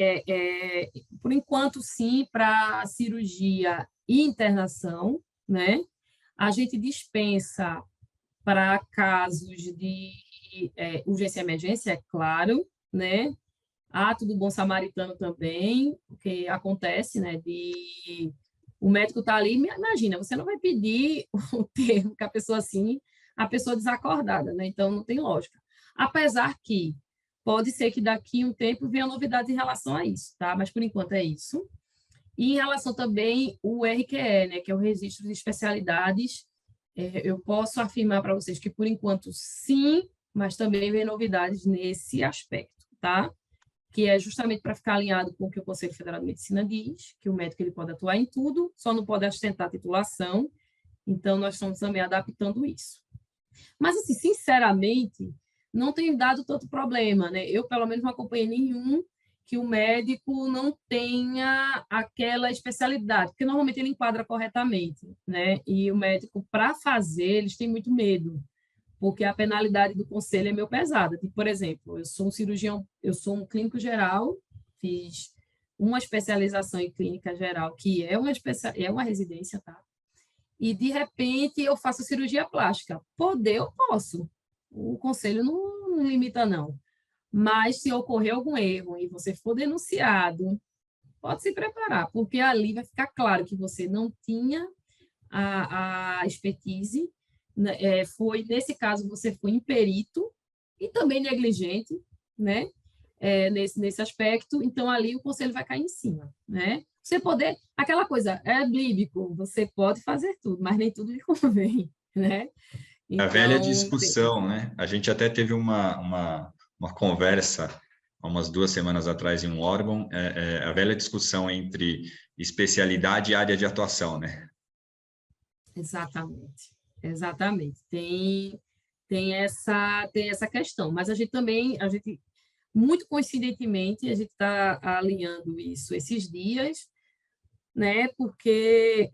por enquanto, sim, para cirurgia e internação, né? A gente dispensa para casos de urgência e emergência, é claro, né? Ato do bom samaritano também, porque acontece, né? O médico está ali, imagina, você não vai pedir o termo que a pessoa assim, a pessoa desacordada, né? Então não tem lógica. Apesar que pode ser que daqui a um tempo venha novidades em relação a isso, tá? Mas por enquanto é isso. E em relação também o RQE, né? Que é o Registro de Especialidades. Eu posso afirmar para vocês que, por enquanto, sim, mas também vem novidades nesse aspecto, tá? Que é justamente para ficar alinhado com o que o Conselho Federal de Medicina diz, que o médico ele pode atuar em tudo, só não pode ostentar a titulação, então nós estamos também adaptando isso. Mas, assim, sinceramente, não tem dado tanto problema, né? Eu, pelo menos, não acompanhei nenhum que o médico não tenha aquela especialidade, porque normalmente ele enquadra corretamente, né? E o médico, para fazer, eles têm muito medo, porque a penalidade do conselho é meio pesada. Tipo, por exemplo, eu sou um cirurgião, eu sou um clínico geral, fiz uma especialização em clínica geral, que é uma residência, tá? E, de repente, eu faço cirurgia plástica. Poder, eu posso. O conselho não limita, não. Mas, se ocorrer algum erro e você for denunciado, pode se preparar, porque ali vai ficar claro que você não tinha a expertise, nesse caso, você foi imperito e também negligente, né? Nesse aspecto, então ali o conselho vai cair em cima, né? Você poder, aquela coisa, é bíblico, você pode fazer tudo, mas nem tudo lhe convém, né? Então, a velha discussão, né? A gente até teve uma conversa há umas 2 semanas atrás em um órgão, a velha discussão entre especialidade e área de atuação, né? Exatamente. Tem essa questão, mas a gente muito coincidentemente, a gente está alinhando isso esses dias, né? Porque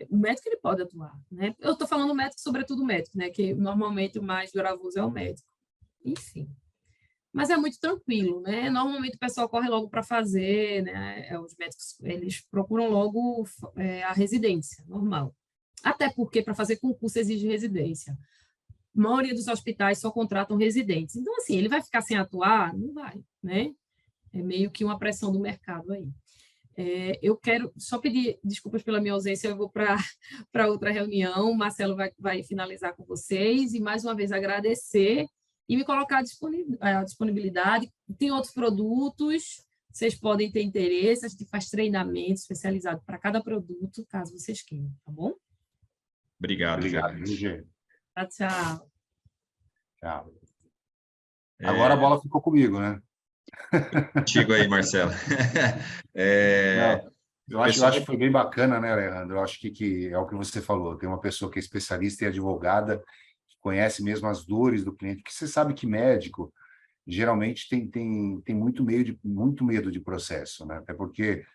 o médico ele pode atuar, né? Eu estou falando médico, sobretudo médico, né? Que normalmente o mais gravoso é o médico. Enfim. Mas é muito tranquilo, né? Normalmente o pessoal corre logo para fazer, né? Os médicos, eles procuram logo a residência, normal. Até porque para fazer concurso exige residência. A maioria dos hospitais só contratam residentes. Então, assim, ele vai ficar sem atuar? Não vai, né? É meio que uma pressão do mercado aí. Eu quero só pedir desculpas pela minha ausência, eu vou para outra reunião, o Marcelo vai finalizar com vocês, e mais uma vez agradecer e me colocar à disponibilidade. Tem outros produtos, vocês podem ter interesse, a gente faz treinamento especializado para cada produto, caso vocês queiram, tá bom? Obrigado, Obrigado, Fernando. Gê. Tchau. Tchau. Agora a bola ficou comigo, né? Contigo aí, Marcelo. Não, eu acho pessoal... que foi bem bacana, né, Alejandro? Eu acho que é o que você falou. Tem uma pessoa que é especialista e advogada, que conhece mesmo as dores do cliente, porque você sabe que médico geralmente tem muito medo de processo, né? Até porque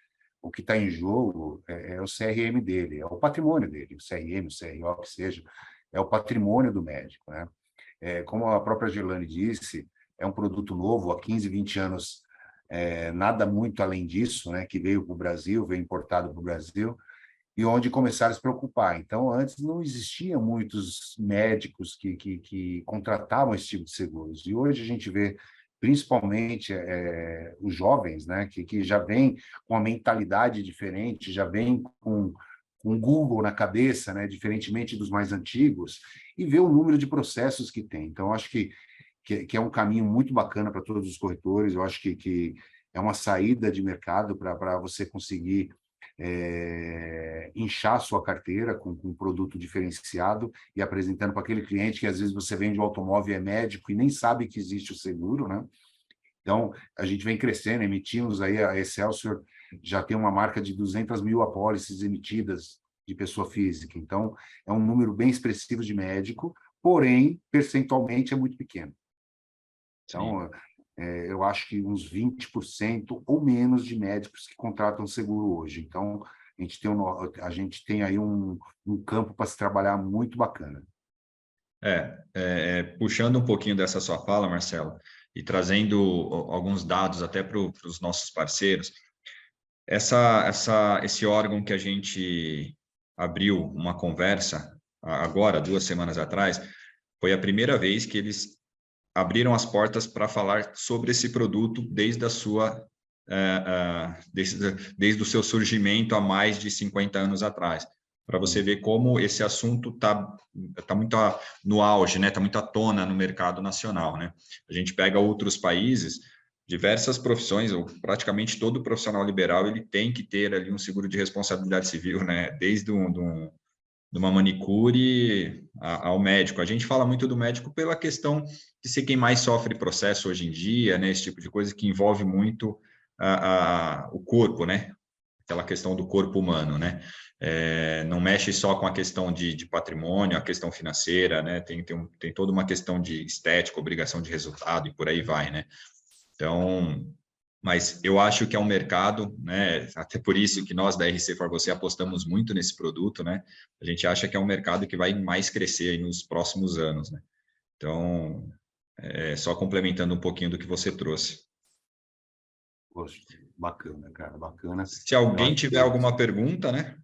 o que está em jogo é o CRM dele, é o patrimônio dele, o CRM, o CRO, que seja, é o patrimônio do médico, né? Como a própria Gelane disse, é um produto novo, há 15, 20 anos, nada muito além disso, né? Que veio para o Brasil, veio importado para o Brasil, e onde começaram a se preocupar. Então, antes não existiam muitos médicos que contratavam esse tipo de seguros. E hoje a gente vê, principalmente, os jovens, né, que já vêm com uma mentalidade diferente, já vêm com Google na cabeça, né, diferentemente dos mais antigos, e vê o número de processos que tem. Então, acho que é um caminho muito bacana para todos os corretores. Eu acho que é uma saída de mercado para você conseguir inchar sua carteira com um produto diferenciado e apresentando para aquele cliente que às vezes você vende um automóvel e é médico e nem sabe que existe o seguro, né? Então, a gente vem crescendo, emitimos aí, a Excelsior já tem uma marca de 200 mil apólices emitidas de pessoa física. Então, é um número bem expressivo de médico, porém, percentualmente é muito pequeno. Então, eu acho que uns 20% ou menos de médicos que contratam seguro hoje. Então, a gente tem aí um campo para se trabalhar muito bacana. Puxando um pouquinho dessa sua fala, Marcelo, e trazendo alguns dados até para os nossos parceiros, esse órgão que a gente abriu uma conversa agora, 2 semanas atrás, foi a primeira vez que eles abriram as portas para falar sobre esse produto desde o seu surgimento há mais de 50 anos atrás, para você ver como esse assunto está muito no auge, né? Está muito à tona no mercado nacional, né? A gente pega outros países, diversas profissões, ou praticamente todo profissional liberal, ele tem que ter ali um seguro de responsabilidade civil, né? Desde de uma manicure ao médico. A gente fala muito do médico pela questão de ser quem mais sofre processo hoje em dia, né? Esse tipo de coisa que envolve muito o corpo, né? Aquela questão do corpo humano, né? Não mexe só com a questão de patrimônio, a questão financeira, né? Tem toda uma questão de estética, obrigação de resultado e por aí vai, né? Então, mas eu acho que é um mercado, né? Até por isso que nós da RC For Você apostamos muito nesse produto, né? A gente acha que é um mercado que vai mais crescer aí nos próximos anos, né? Então, só complementando um pouquinho do que você trouxe. Poxa, bacana, cara, bacana. Se alguém tiver alguma pergunta, né?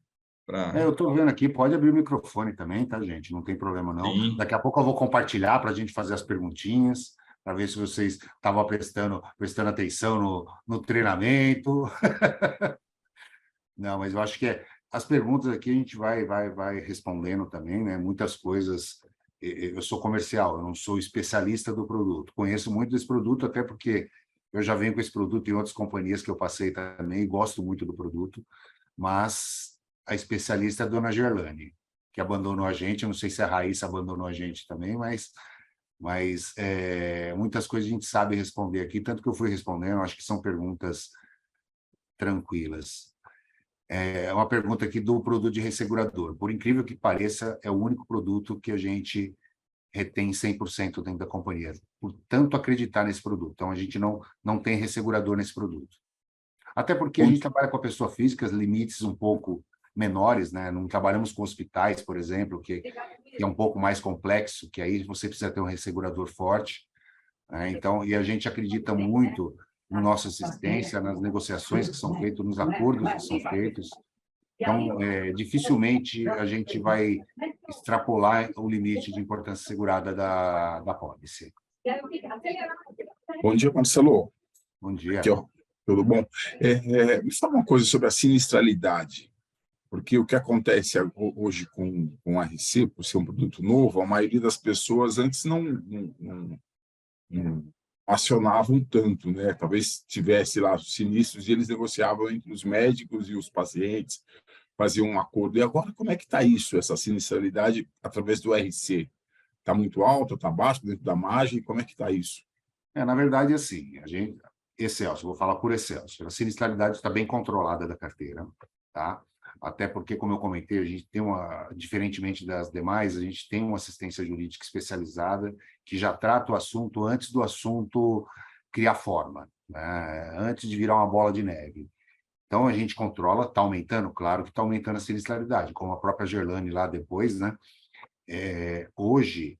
Eu estou vendo aqui, pode abrir o microfone também, tá, gente? Não tem problema, não. Sim. Daqui a pouco eu vou compartilhar para a gente fazer as perguntinhas, para ver se vocês estavam prestando atenção no treinamento. Não, mas eu acho que as perguntas aqui a gente vai respondendo também, né? Muitas coisas. Eu sou comercial, eu não sou especialista do produto. Conheço muito desse produto, até porque eu já venho com esse produto em outras companhias que eu passei também, e gosto muito do produto, mas a especialista é a dona Gerlane, que abandonou a gente. Eu não sei se a Raíssa abandonou a gente também, mas muitas coisas a gente sabe responder aqui, tanto que eu fui respondendo, acho que são perguntas tranquilas. Uma pergunta aqui do produto de ressegurador. Por incrível que pareça, é o único produto que a gente retém 100% dentro da companhia, por tanto acreditar nesse produto. Então, a gente não tem ressegurador nesse produto. Até porque a gente trabalha com a pessoa física, limites um pouco menores, né? Não trabalhamos com hospitais, por exemplo, que é um pouco mais complexo, que aí você precisa ter um ressegurador forte, né? Então, e a gente acredita muito na nossa assistência, nas negociações que são feitas, nos acordos que são feitos. Então, dificilmente a gente vai extrapolar o limite de importância segurada da pólice. Bom dia, Marcelo. Bom dia. Aqui, ó. Tudo bom? Me fala uma coisa sobre a sinistralidade, porque o que acontece hoje com a RC, por ser um produto novo, a maioria das pessoas antes não acionavam tanto, né? Talvez tivesse lá os sinistros e eles negociavam entre os médicos e os pacientes, faziam um acordo. E agora, como é que está isso, essa sinistralidade através do RC? Está muito alta, está baixa, dentro da margem? Como é que está isso? Na verdade, assim, Excelsior, vou falar por Excelsior, a sinistralidade está bem controlada da carteira, tá? Até porque, como eu comentei, a gente tem diferentemente das demais, a gente tem uma assistência jurídica especializada que já trata o assunto antes do assunto criar forma, né? Antes de virar uma bola de neve. Então, a gente controla, está aumentando, claro que está aumentando a sinistralidade, como a própria Gerlane lá depois, né? Hoje,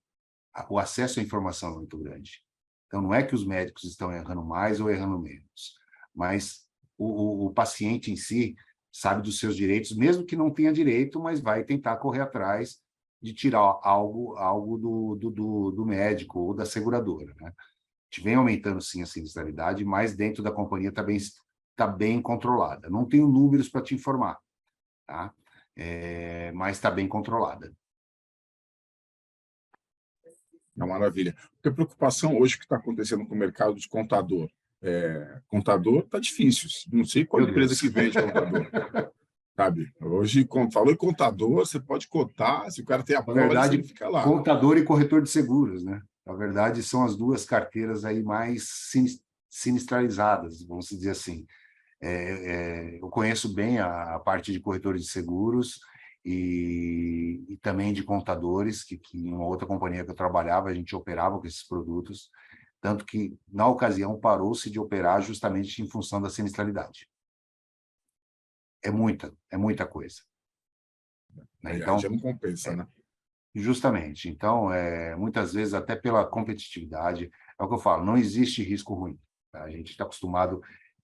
o acesso à informação é muito grande. Então, não é que os médicos estão errando mais ou errando menos, mas o paciente em si sabe dos seus direitos, mesmo que não tenha direito, mas vai tentar correr atrás de tirar algo do médico ou da seguradora, né? A gente vem aumentando, sim, a sinistralidade, mas dentro da companhia está bem controlada. Não tenho números para te informar, tá? Mas está bem controlada. É uma maravilha. Porque a preocupação hoje que está acontecendo com o mercado de contador. Contador está difícil. Não sei qual empresa que vende contador. Sabe? Hoje, falou em contador, você pode cotar, se o cara tem a pólice, ele fica lá. Contador e corretor de seguros, né? Na verdade, são as duas carteiras aí mais sinistralizadas, vamos dizer assim. Eu conheço bem a parte de corretores de seguros e também de contadores, que em uma outra companhia que eu trabalhava, a gente operava com esses produtos, tanto que, na ocasião, parou-se de operar justamente em função da sinistralidade. É muita coisa. Então, já não compensa, né? Justamente. Então, muitas vezes, até pela competitividade, é o que eu falo, não existe risco ruim. Tá? A gente está acostumado,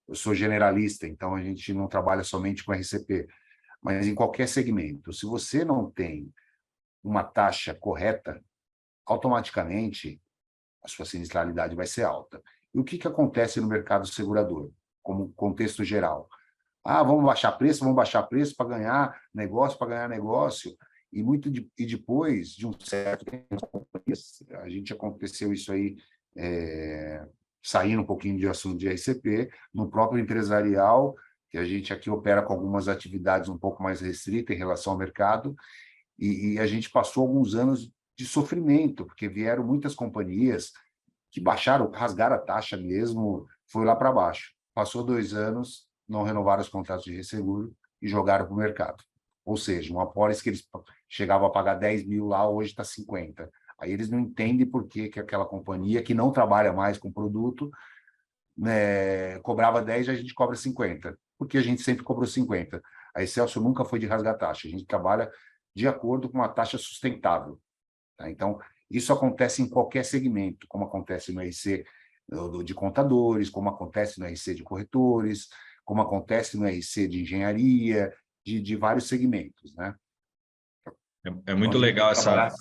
eu sou generalista, então a gente não trabalha somente com RCP, mas em qualquer segmento. Se você não tem uma taxa correta, automaticamente a sua sinistralidade vai ser alta. E o que acontece no mercado segurador, como contexto geral? Vamos baixar preço para ganhar negócio, e depois de um certo tempo, a gente aconteceu isso aí, saindo um pouquinho de assunto de RCP, no próprio empresarial, que a gente aqui opera com algumas atividades um pouco mais restritas em relação ao mercado, e a gente passou alguns anos de sofrimento, porque vieram muitas companhias que rasgaram a taxa mesmo, foi lá para baixo. Passou 2 anos, não renovaram os contratos de resseguro e jogaram para o mercado. Ou seja, uma apólice que eles chegavam a pagar 10 mil lá, hoje está 50. Aí eles não entendem por que aquela companhia, que não trabalha mais com produto, né, cobrava 10 e a gente cobra 50. Porque a gente sempre cobrou 50. A Excelsior nunca foi de rasgar taxa. A gente trabalha de acordo com uma taxa sustentável. Tá? Então, isso acontece em qualquer segmento, como acontece no RC de contadores, como acontece no RC de corretores, como acontece no RC de engenharia, de vários segmentos, né? É muito legal essa...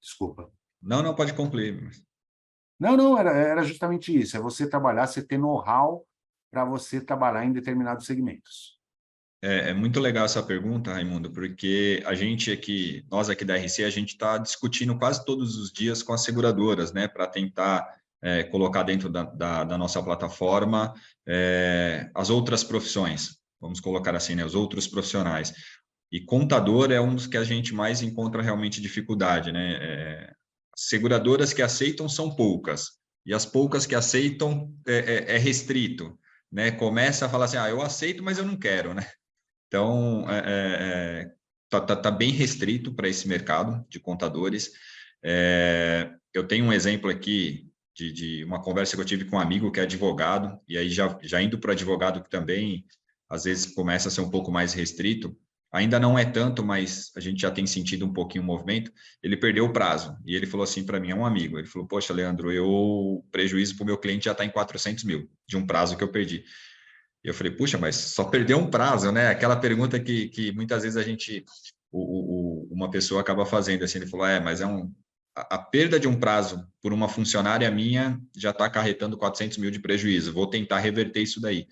Desculpa. Não, pode concluir. Não, era justamente isso, é você trabalhar, você ter know-how para você trabalhar em determinados segmentos. É muito legal essa pergunta, Raimundo, porque nós aqui da RC, a gente está discutindo quase todos os dias com as seguradoras, né, para tentar colocar dentro da nossa plataforma as outras profissões, vamos colocar assim, né, os outros profissionais. E contador é um dos que a gente mais encontra realmente dificuldade, né? Seguradoras que aceitam são poucas, e as poucas que aceitam é restrito, né? Começa a falar assim, eu aceito, mas eu não quero, né? Então, tá bem restrito para esse mercado de contadores. Eu tenho um exemplo aqui de uma conversa que eu tive com um amigo que é advogado, e aí já indo para o advogado que também, às vezes, começa a ser um pouco mais restrito, ainda não é tanto, mas a gente já tem sentido um pouquinho o movimento, ele perdeu o prazo, e ele falou assim para mim, é um amigo, ele falou, poxa, Leandro, o prejuízo para o meu cliente já está em 400 mil, de um prazo que eu perdi. E eu falei, puxa, mas só perdeu um prazo, né? Aquela pergunta que muitas vezes uma pessoa acaba fazendo, assim, ele falou, mas a perda de um prazo por uma funcionária minha já está acarretando 400 mil de prejuízo, vou tentar reverter isso daí.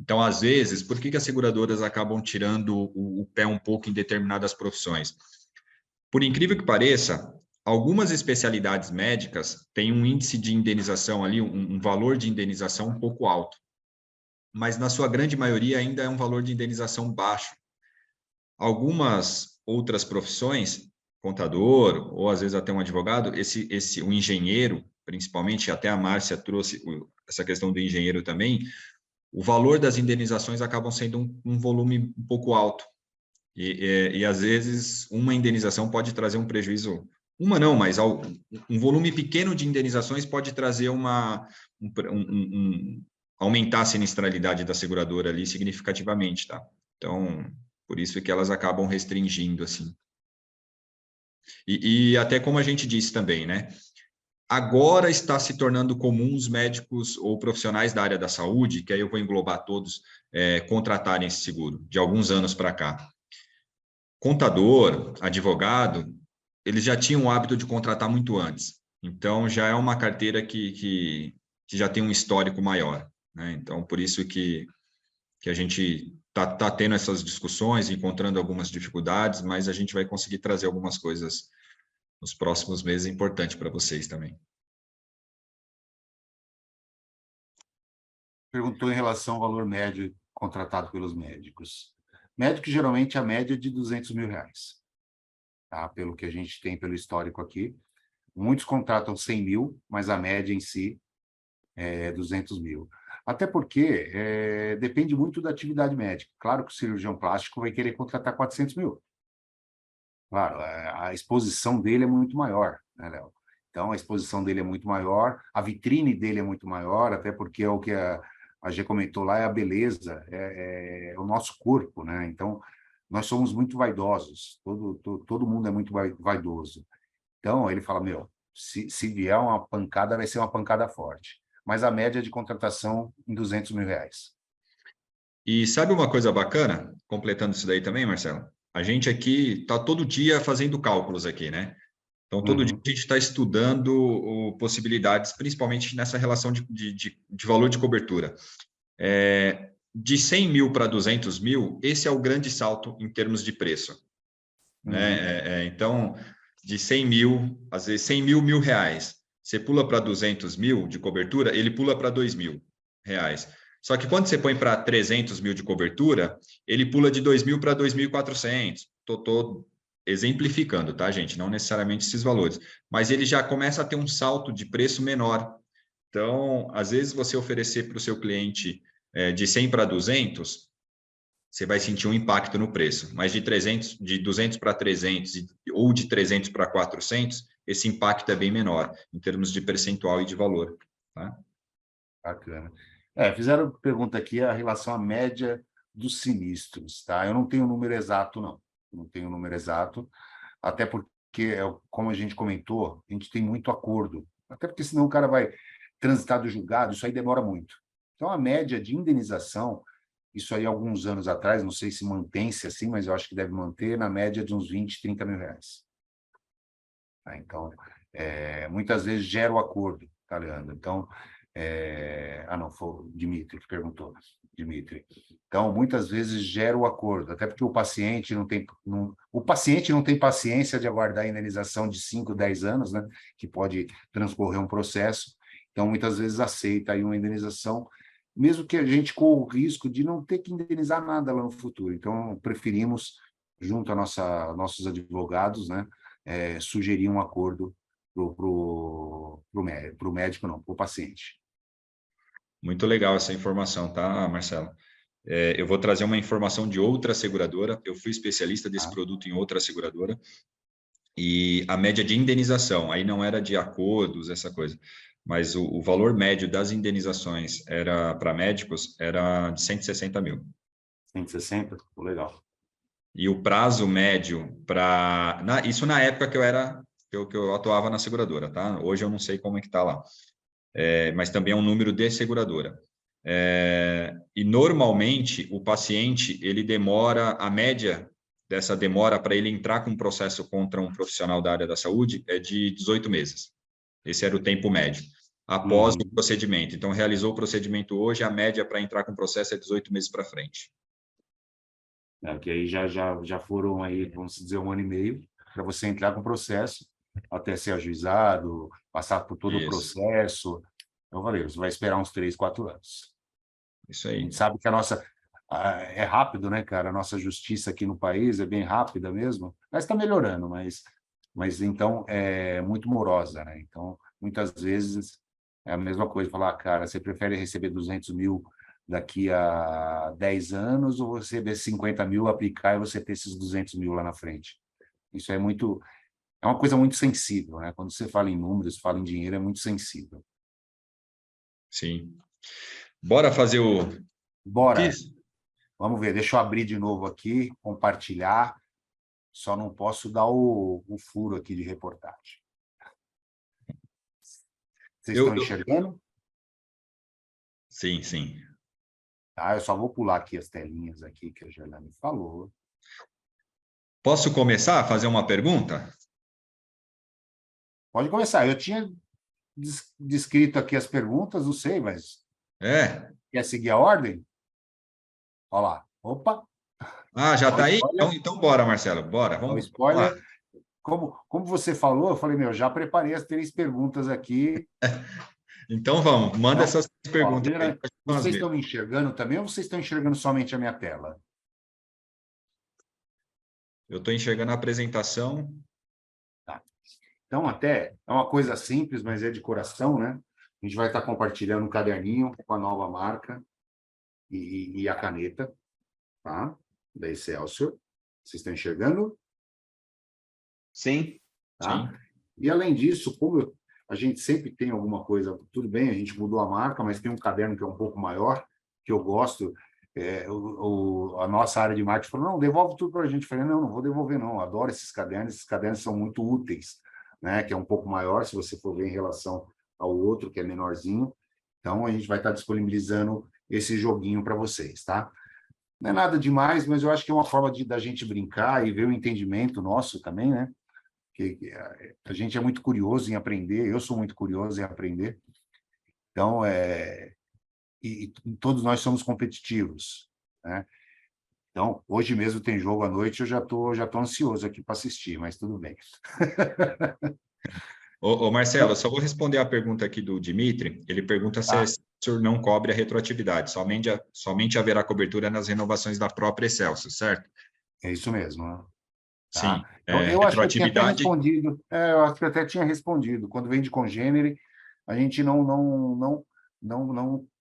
Então, às vezes, por que as seguradoras acabam tirando o pé um pouco em determinadas profissões? Por incrível que pareça, algumas especialidades médicas têm um índice de indenização ali, um valor de indenização um pouco alto, mas na sua grande maioria ainda é um valor de indenização baixo. Algumas outras profissões, contador, ou às vezes até um advogado, o engenheiro, principalmente, até a Márcia trouxe essa questão do engenheiro também, o valor das indenizações acabam sendo um volume um pouco alto. E às vezes, uma indenização pode trazer um prejuízo, mas um volume pequeno de indenizações pode trazer aumentar a sinistralidade da seguradora ali significativamente, tá? Então, por isso que elas acabam restringindo, assim. E até como a gente disse também, né? Agora está se tornando comum os médicos ou profissionais da área da saúde, que aí eu vou englobar todos, contratarem esse seguro, de alguns anos para cá. Contador, advogado, eles já tinham o hábito de contratar muito antes. Então, já é uma carteira que já tem um histórico maior, né? Então, por isso que a gente está tendo essas discussões, encontrando algumas dificuldades, mas a gente vai conseguir trazer algumas coisas nos próximos meses importantes para vocês também. Perguntou em relação ao valor médio contratado pelos médicos. Médico, geralmente, a média é de R$200 mil, tá? Pelo que a gente tem pelo histórico aqui. Muitos contratam 100 mil, mas a média em si é 200 mil. Até porque depende muito da atividade médica. Claro que o cirurgião plástico vai querer contratar 400 mil. Claro, a exposição dele é muito maior, né, Léo? Então, a exposição dele é muito maior, a vitrine dele é muito maior, até porque é o que a Gê comentou lá, é a beleza, é o nosso corpo, né? Então, nós somos muito vaidosos, todo mundo é muito vaidoso. Então, ele fala, se vier uma pancada, vai ser uma pancada forte. Mas a média de contratação em R$200 mil. E sabe uma coisa bacana, completando isso daí também, Marcelo? A gente aqui está todo dia fazendo cálculos aqui, né? Então, todo dia a gente está estudando possibilidades, principalmente nessa relação de valor de cobertura. De 100 mil para 200 mil, esse é o grande salto em termos de preço. Né? Então, de 100 mil, às vezes 100 mil, R$1.000, você pula para 200 mil de cobertura, ele pula para R$2.000. Só que quando você põe para 300 mil de cobertura, ele pula de 2.000 para 2.400. Estou exemplificando, tá, gente? Não necessariamente esses valores. Mas ele já começa a ter um salto de preço menor. Então, às vezes, você oferecer para o seu cliente de 100 para 200, você vai sentir um impacto no preço. Mas de 200 para 300 ou de 300 para 400, esse impacto é bem menor, em termos de percentual e de valor. Tá? Bacana. Fizeram pergunta aqui a relação à média dos sinistros, tá? Eu não tenho o número exato, não. Não tenho o número exato, até porque, como a gente comentou, a gente tem muito acordo. Até porque senão o cara vai transitar do julgado, isso aí demora muito. Então, a média de indenização, isso aí alguns anos atrás, não sei se mantém-se assim, mas eu acho que deve manter na média de uns 20, 30 mil reais. Tá? Então, muitas vezes gera o acordo, tá, Leandro? Então, não, foi o Dimitri que perguntou. Dimitri. Então, muitas vezes gera o acordo, até porque o paciente não tem paciência de aguardar a indenização de 5, 10 anos, né, que pode transcorrer um processo. Então, muitas vezes aceita aí uma indenização, mesmo que a gente corra o risco de não ter que indenizar nada lá no futuro. Então, preferimos, junto a nossos advogados, né, sugerir um acordo para o médico, não, para o paciente. Muito legal essa informação, tá, Marcelo? Eu vou trazer uma informação de outra seguradora. Eu fui especialista desse produto em outra seguradora. E a média de indenização, aí não era de acordos, essa coisa, mas o valor médio das indenizações para médicos era de 160 mil. 160? Pô, legal. E o prazo médio para... Isso na época que eu atuava na seguradora, tá? Hoje eu não sei como é que está lá. Mas também é um número de seguradora. E normalmente o paciente, ele demora, a média dessa demora para ele entrar com um processo contra um profissional da área da saúde é de 18 meses. Esse era o tempo médio, após o procedimento. Então, realizou o procedimento hoje, a média para entrar com o processo é 18 meses para frente. Que aí já foram aí, vamos dizer, 1 ano e meio para você entrar com o processo, até ser ajuizado, passar por todo o processo. Então, valeu, você vai esperar uns 3, 4 anos. Isso A aí. gente sabe que a nossa... É rápido, né, cara? A nossa justiça aqui no país é bem rápida mesmo, mas está melhorando, mas então é muito morosa, né? Então, muitas vezes é a mesma coisa, falar, cara, você prefere receber 200 mil daqui a 10 anos ou você receber 50 mil, aplicar e você ter esses 200 mil lá na frente? Isso é uma coisa muito sensível, né? Quando você fala em números, fala em dinheiro, é muito sensível. Sim. Bora fazer o... Bora. Vamos ver, deixa eu abrir de novo aqui, compartilhar. Só não posso dar o furo aqui de reportagem. Vocês estão enxergando? Sim, sim. Tá, eu só vou pular aqui as telinhas aqui que a Gerlane falou. Posso começar a fazer uma pergunta? Pode começar. Eu tinha descrito aqui as perguntas, não sei, mas... Quer seguir a ordem? Olha lá. Opa! Já está aí? Então bora, Marcelo. Bora. Vamos spoiler. lá. Como você falou, eu falei, já preparei as 3 perguntas aqui. Então vamos, manda essas perguntas. Vocês estão me enxergando também ou vocês estão enxergando somente a minha tela? Eu estou enxergando a apresentação. Tá. Então, até é uma coisa simples, mas é de coração, né? A gente vai estar compartilhando um caderninho com a nova marca e a caneta, tá? Da Excelsior. Vocês estão enxergando? Sim. Tá? Sim. E, além disso, como a gente sempre tem alguma coisa... Tudo bem, a gente mudou a marca, mas tem um caderno que é um pouco maior, que eu gosto. A nossa área de marketing falou, não, devolve tudo para a gente. Eu falei, não vou devolver, não. Eu adoro esses cadernos são muito úteis, né? Que é um pouco maior, se você for ver em relação ao outro, que é menorzinho. Então, a gente vai estar disponibilizando esse joguinho para vocês, tá? Não é nada demais, mas eu acho que é uma forma da gente brincar e ver o entendimento nosso também, né? Que a gente é muito curioso em aprender, eu sou muito curioso em aprender. Então, e todos nós somos competitivos, né? Então, hoje mesmo tem jogo à noite, eu já tô ansioso aqui para assistir, mas tudo bem. Ô, Marcelo, eu só vou responder a pergunta aqui do Dimitri. Ele pergunta se a Excelsior não cobre a retroatividade, somente haverá cobertura nas renovações da própria Excelsior, certo? É isso mesmo, né? Sim. Tá? Eu acho que eu tinha até retroatividade... respondido. Eu acho que eu até tinha respondido. Quando vem de congênere, a gente não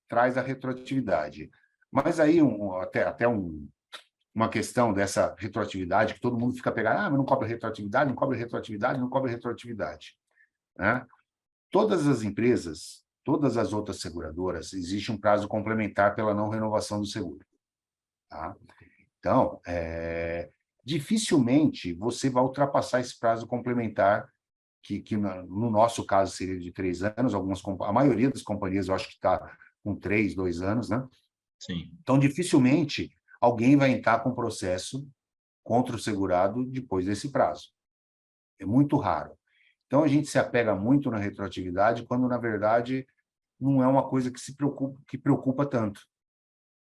traz a retroatividade. Mas aí, até uma questão dessa retroatividade, que todo mundo fica pegando, mas não cobra retroatividade, não cobra retroatividade, não cobra retroatividade. Né? Todas as empresas, todas as outras seguradoras, existe um prazo complementar pela não renovação do seguro. Tá? Então, dificilmente você vai ultrapassar esse prazo complementar, que no nosso caso seria de 3 anos, a maioria das companhias eu acho que está com 3, 2 anos, né? Sim. Então, dificilmente alguém vai entrar com processo contra o segurado depois desse prazo. É muito raro. Então, a gente se apega muito na retroatividade, quando, na verdade, não é uma coisa que preocupa tanto.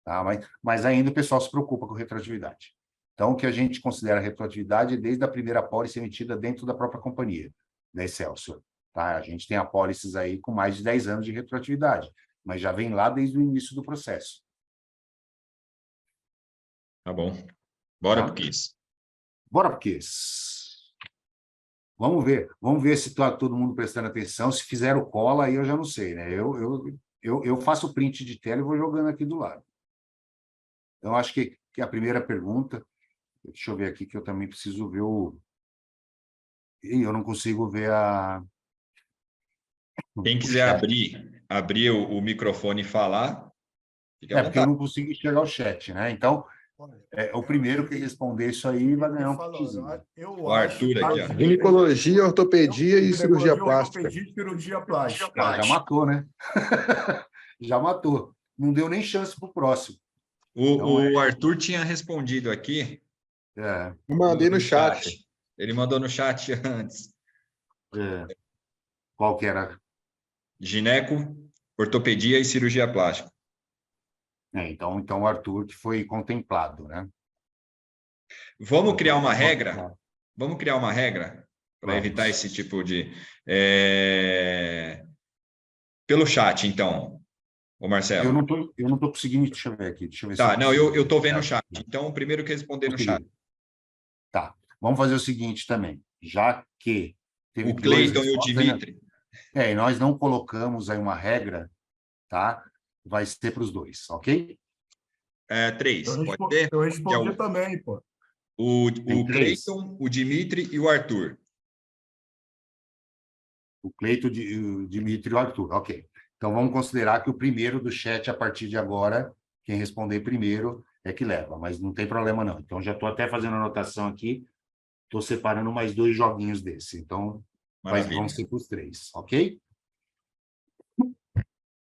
Tá? Mas ainda o pessoal se preocupa com retroatividade. Então, o que a gente considera retroatividade é desde a primeira apólice emitida dentro da própria companhia, da Excelsior. Tá? A gente tem apólices aí com mais de 10 anos de retroatividade, mas já vem lá desde o início do processo. Tá bom. Bora Tá? pro quiz. Bora pro quiz. Vamos ver se está todo mundo prestando atenção. Se fizeram cola, aí eu já não sei, né? Eu faço print de tela e vou jogando aqui do lado. Então, acho que a primeira pergunta... Deixa eu ver aqui, que eu também preciso ver eu não consigo ver Quem quiser abrir o microfone e falar, fica à porque eu vontade. não consigo enxergar o chat, né? Então, o primeiro que responder isso aí vai ganhar um kitzinho. O Arthur aqui, ó. Ginecologia, ortopedia e cirurgia plástica. Já matou, né? Já matou. Não deu nem chance para o próximo. O Arthur tinha respondido aqui. Eu mandei no chat. Ele mandou no chat antes. Qual que era? Gineco, ortopedia e cirurgia plástica. Então o Arthur que foi contemplado, né? Vamos criar uma regra? Vamos criar uma regra para evitar esse tipo de... Pelo chat, então, ô Marcelo. Eu não tô conseguindo, deixa eu ver aqui. Deixa eu ver tá, não, eu estou vendo o chat. Então, o primeiro que responder no chat. Tá, vamos fazer o seguinte também. Já que teve o Cleiton e o Dimitri. E nós não colocamos aí uma regra, tá? Vai ser para os dois, ok? 3, pode ser? Eu respondi também, pô. O Cleiton, o Dimitri e o Arthur. O Cleiton, o Dimitri e o Arthur, ok. Então, vamos considerar que o primeiro do chat, a partir de agora, quem responder primeiro é que leva, mas não tem problema não. Então, já estou até fazendo anotação aqui, estou separando mais 2 joguinhos desse. Então, vão ser para os 3, ok?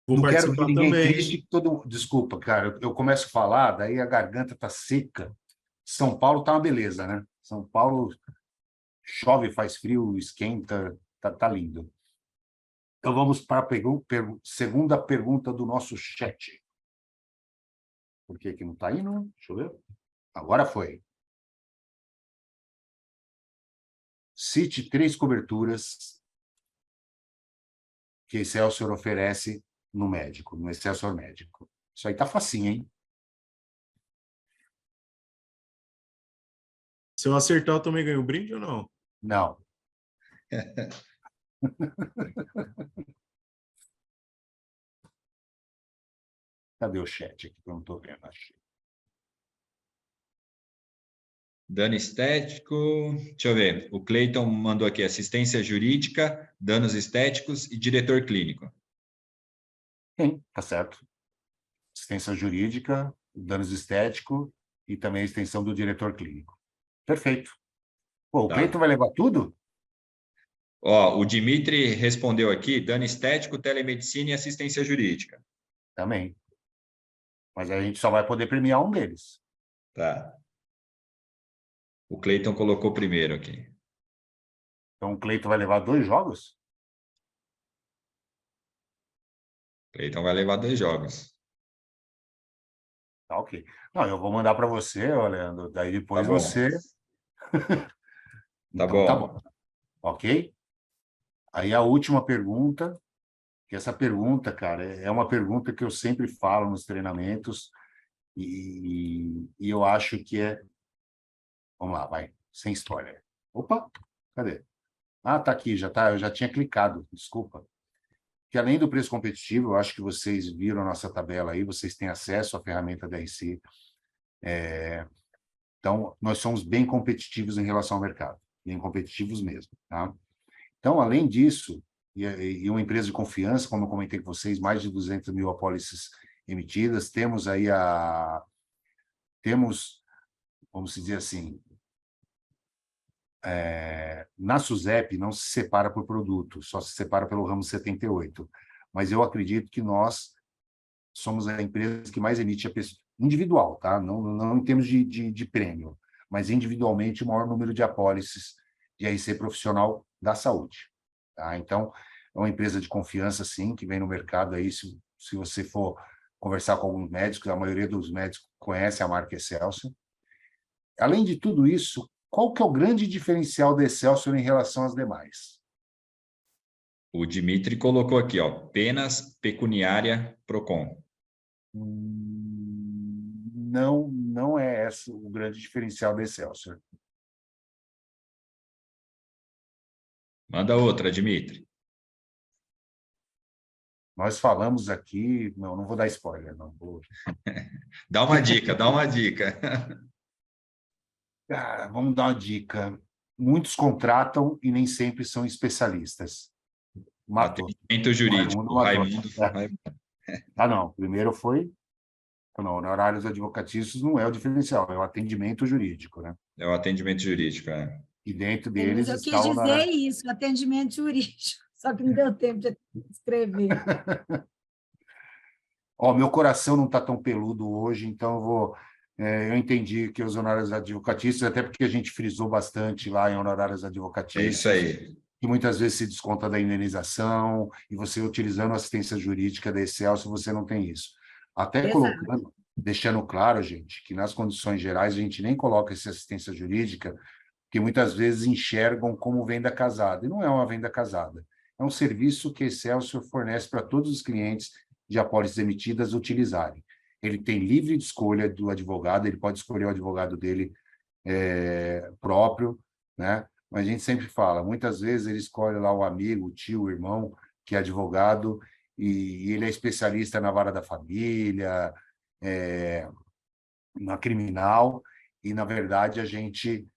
Não quero que ninguém triste, desculpa, cara, eu começo a falar, daí a garganta tá seca. São Paulo tá uma beleza, né? São Paulo chove, faz frio, esquenta, tá lindo. Então vamos para a segunda pergunta do nosso chat. Por que não está indo? Deixa eu ver. Agora foi. Cite 3 coberturas que Excelsior oferece no médico, no Excelsior médico. Isso aí tá facinho, hein? Se eu acertar, eu também ganho o brinde ou não? Não. Cadê o chat aqui que eu não estou vendo? Achei. Dano estético, deixa eu ver. O Cleiton mandou aqui assistência jurídica, danos estéticos e diretor clínico. Sim, tá certo. Assistência jurídica, danos estéticos e também a extensão do diretor clínico. Perfeito. Pô, o Cleiton vai levar tudo? O Dimitri respondeu aqui, dano estético, telemedicina e assistência jurídica. Também. Mas a gente só vai poder premiar um deles. Tá. O Cleiton colocou primeiro aqui. Então o Cleiton vai levar 2 jogos? Cleiton vai levar 2 jogos. Tá, ok. Não, eu vou mandar para você, Leandro. Daí depois Tá bom. você... Tá então, bom. tá bom. Ok? Aí a última pergunta, que essa pergunta, cara, é uma pergunta que eu sempre falo nos treinamentos e eu acho que é... Vamos lá, vai. Sem história. Opa, cadê? Ah, tá aqui, eu já tinha clicado, desculpa. Que além do preço competitivo, eu acho que vocês viram a nossa tabela aí, vocês têm acesso à ferramenta da RC. Então, nós somos bem competitivos em relação ao mercado, bem competitivos mesmo, tá? Então, além disso, e uma empresa de confiança, como eu comentei com vocês, mais de 200 mil apólices emitidas, temos aí vamos dizer assim, na SUSEP não se separa por produto, só se separa pelo ramo 78. Mas eu acredito que nós somos a empresa que mais emite individual, tá? Não em termos de prêmio, mas individualmente o maior número de apólices de RC profissional da saúde. Tá? Então, é uma empresa de confiança, sim, que vem no mercado aí, se você for conversar com alguns médicos, a maioria dos médicos conhece a marca Excelsior. Além de tudo isso, qual que é o grande diferencial da Excelsior em relação às demais? O Dimitri colocou aqui, penas pecuniária Procon. Não é esse o grande diferencial da Excelsior. Manda outra, Dimitri. Nós falamos aqui... Não vou dar spoiler, não. Dá uma dica, dá uma dica. Vamos dar uma dica. Muitos contratam e nem sempre são especialistas. Matou. Atendimento jurídico. Raimundo matou. Raimundo. Ah, não. Primeiro foi... Não, honorários advocatícios não é o diferencial, é o atendimento jurídico, né? É o atendimento jurídico, é. E dentro Mas deles eu está quis o dizer honorário. isso, atendimento jurídico, só que não deu tempo de escrever. Ó, meu coração não está tão peludo hoje, então eu entendi que os honorários advocatícios, até porque a gente frisou bastante lá em honorários É advocatícios, isso aí. que muitas vezes se desconta da indenização, e você utilizando assistência jurídica da Excelsior, você não tem isso. Até Exato. deixando claro, gente, que nas condições gerais a gente nem coloca essa assistência jurídica, que muitas vezes enxergam como venda casada, e não é uma venda casada. É um serviço que a Excelsior fornece para todos os clientes de apólices emitidas utilizarem. Ele tem livre escolha do advogado, ele pode escolher o advogado dele próprio, né? Mas a gente sempre fala, muitas vezes ele escolhe lá o amigo, o tio, o irmão, que é advogado, e ele é especialista na vara da família, na criminal, e, na verdade, a gente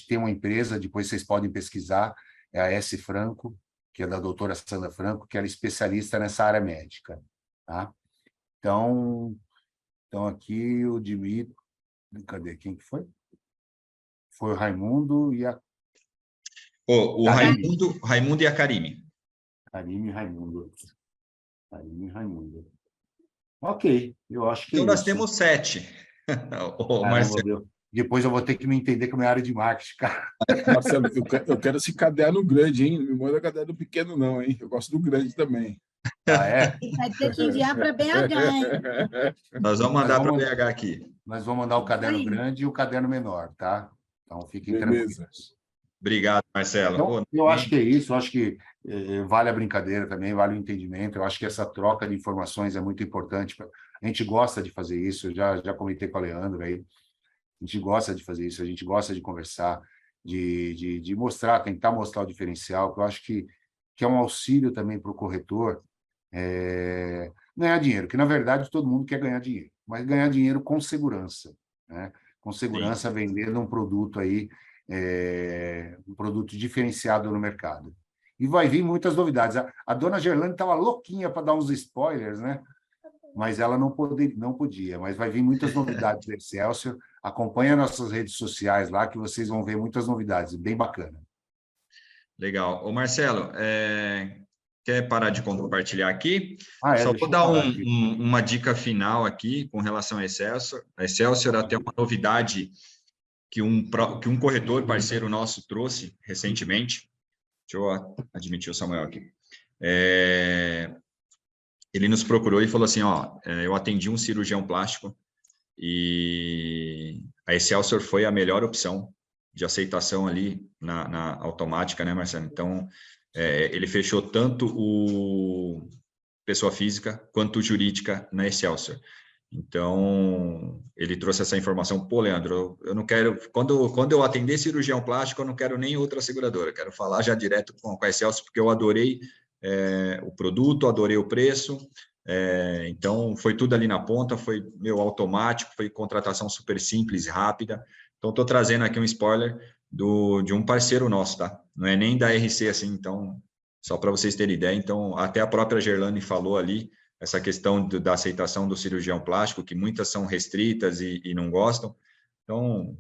tem uma empresa, depois vocês podem pesquisar, é a S. Franco, que é da doutora Sandra Franco, que ela é especialista nessa área médica. Tá? Então, aqui o Dimitri... Cadê? Quem que foi? Foi o Raimundo e a... O Raimundo e a Karime. Karime e Raimundo. Karime e Raimundo. Ok, eu acho que Então, é nós isso. temos 7. Marcelo. Depois eu vou ter que me entender com a minha área de marketing, cara. Marcelo, eu quero esse caderno grande, hein? Não me manda caderno pequeno, não, hein? Eu gosto do grande também. Ah, é? Vai ter que enviar para BH, hein? Nós vamos mandar para BH aqui. Nós vamos mandar o caderno Aí. grande e o caderno menor, tá? Então, fiquem Beleza. tranquilos. Obrigado, Marcelo. Então, eu acho que é isso, eu acho que vale a brincadeira também, vale o entendimento, eu acho que essa troca de informações é muito importante. A gente gosta de fazer isso, eu já comentei com a Leandro aí, a gente gosta de fazer isso, a gente gosta de conversar, de mostrar, tentar mostrar o diferencial, que eu acho que é um auxílio também para o corretor ganhar dinheiro, que na verdade todo mundo quer ganhar dinheiro, mas ganhar dinheiro com segurança, né? Com segurança, vendendo um produto aí, um produto diferenciado no mercado. E vai vir muitas novidades. A dona Gerlane estava louquinha para dar uns spoilers, né? Mas ela não podia. Mas vai vir muitas novidades da Excelsior. Acompanhe nossas redes sociais lá, que vocês vão ver muitas novidades, bem bacana. Legal. Ô, Marcelo, quer parar de compartilhar aqui? Só vou deixa eu dar parar aqui. uma dica final aqui com relação à Excelsior. A Excelsior até uma novidade que um corretor parceiro nosso trouxe recentemente. Deixa eu admitir o Samuel aqui. Ele nos procurou e falou assim, eu atendi um cirurgião plástico e a Excelsior foi a melhor opção de aceitação ali na automática, né, Marcelo? Então, ele fechou tanto o pessoa física quanto jurídica na Excelsior. Então, ele trouxe essa informação. Pô, Leandro, eu não quero... Quando eu atender cirurgião plástico, eu não quero nem outra seguradora. Eu quero falar já direto com a Excelsior, porque eu adorei o produto, adorei o preço. Então, foi tudo ali na ponta, foi automático, foi contratação super simples e rápida. Então, estou trazendo aqui um spoiler de um parceiro nosso, tá? Não é nem da RC, assim, então, só para vocês terem ideia. Então, até a própria Gerlane falou ali, essa questão da aceitação do cirurgião plástico, que muitas são restritas e não gostam. Então,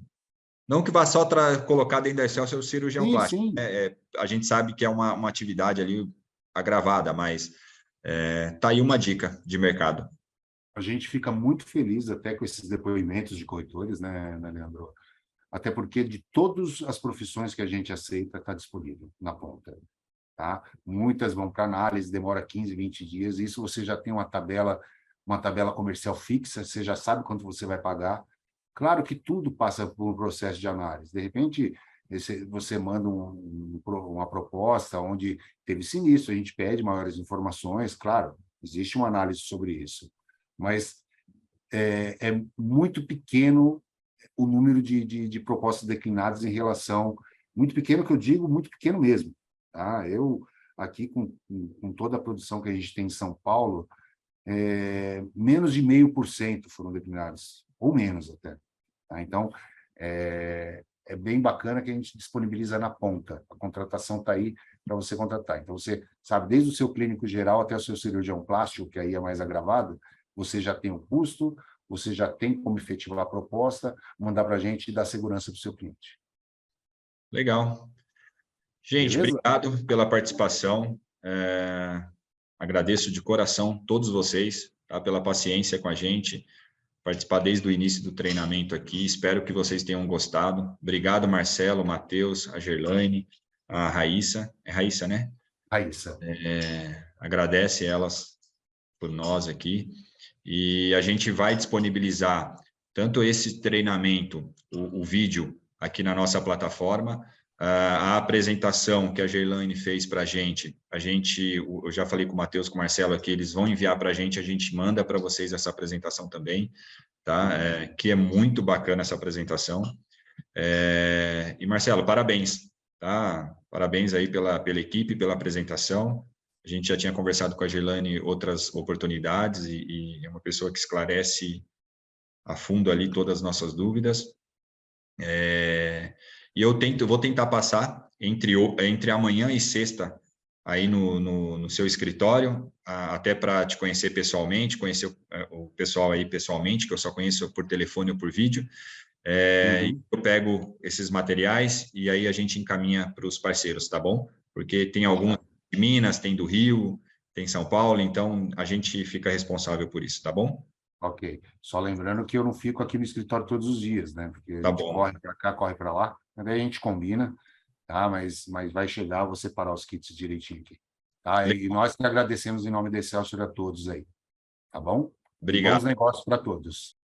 não que vá só colocar dentro da Excelsior o cirurgião plástico. Sim. A gente sabe que é uma atividade ali agravada, mas tá aí uma dica de mercado. A gente fica muito feliz até com esses depoimentos de corretores, né, Leandro? Até porque de todas as profissões que a gente aceita, está disponível na ponta. Tá? Muitas vão para análise, demora 15, 20 dias, isso você já tem uma tabela comercial fixa, você já sabe quanto você vai pagar. Claro que tudo passa por um processo de análise. De repente, você manda uma proposta onde teve sinistro, a gente pede maiores informações, claro, existe uma análise sobre isso, mas é muito pequeno o número de propostas declinadas em relação... Muito pequeno que eu digo, muito pequeno mesmo. Tá? Eu, aqui, com toda a produção que a gente tem em São Paulo, menos de 0,5% foram declinados, ou menos até. Tá? Então, é é bem bacana que a gente disponibiliza na ponta. A contratação está aí para você contratar. Então, você sabe, desde o seu clínico geral até o seu cirurgião plástico, que aí é mais agravado, você já tem o custo, você já tem como efetivar a proposta, mandar para a gente e dar segurança para o seu cliente. Legal. Gente, Beleza? obrigado pela participação. Agradeço de coração todos vocês, tá, pela paciência com a gente, participar desde o início do treinamento aqui. Espero que vocês tenham gostado. Obrigado, Marcelo, Matheus, a Gerlaine, a Raíssa. É Raíssa, né? Raíssa. Agradece elas por nós aqui. E a gente vai disponibilizar tanto esse treinamento, o vídeo aqui na nossa plataforma, a apresentação que a Gerlaine fez para a gente, eu já falei com o Matheus, com o Marcelo aqui, eles vão enviar para a gente manda para vocês essa apresentação também, tá? Que é muito bacana essa apresentação. E Marcelo, parabéns, tá? Parabéns aí pela equipe, pela apresentação. A gente já tinha conversado com a Gerlaine outras oportunidades e é uma pessoa que esclarece a fundo ali todas as nossas dúvidas. E eu vou tentar passar entre amanhã e sexta aí no seu escritório, até para te conhecer pessoalmente, conhecer o pessoal aí pessoalmente, que eu só conheço por telefone ou por vídeo. Eu pego esses materiais e aí a gente encaminha para os parceiros, tá bom? Porque tem alguns de Minas, tem do Rio, tem São Paulo, então a gente fica responsável por isso, tá bom? Ok. Só lembrando que eu não fico aqui no escritório todos os dias, né? Porque a Tá gente bom. corre para cá, corre para lá, daí a gente combina, tá? Mas vai chegar, vou separar os kits direitinho aqui. Tá? E nós que agradecemos em nome da Excelsior a todos aí, tá bom? Obrigado. Bons negócios para todos.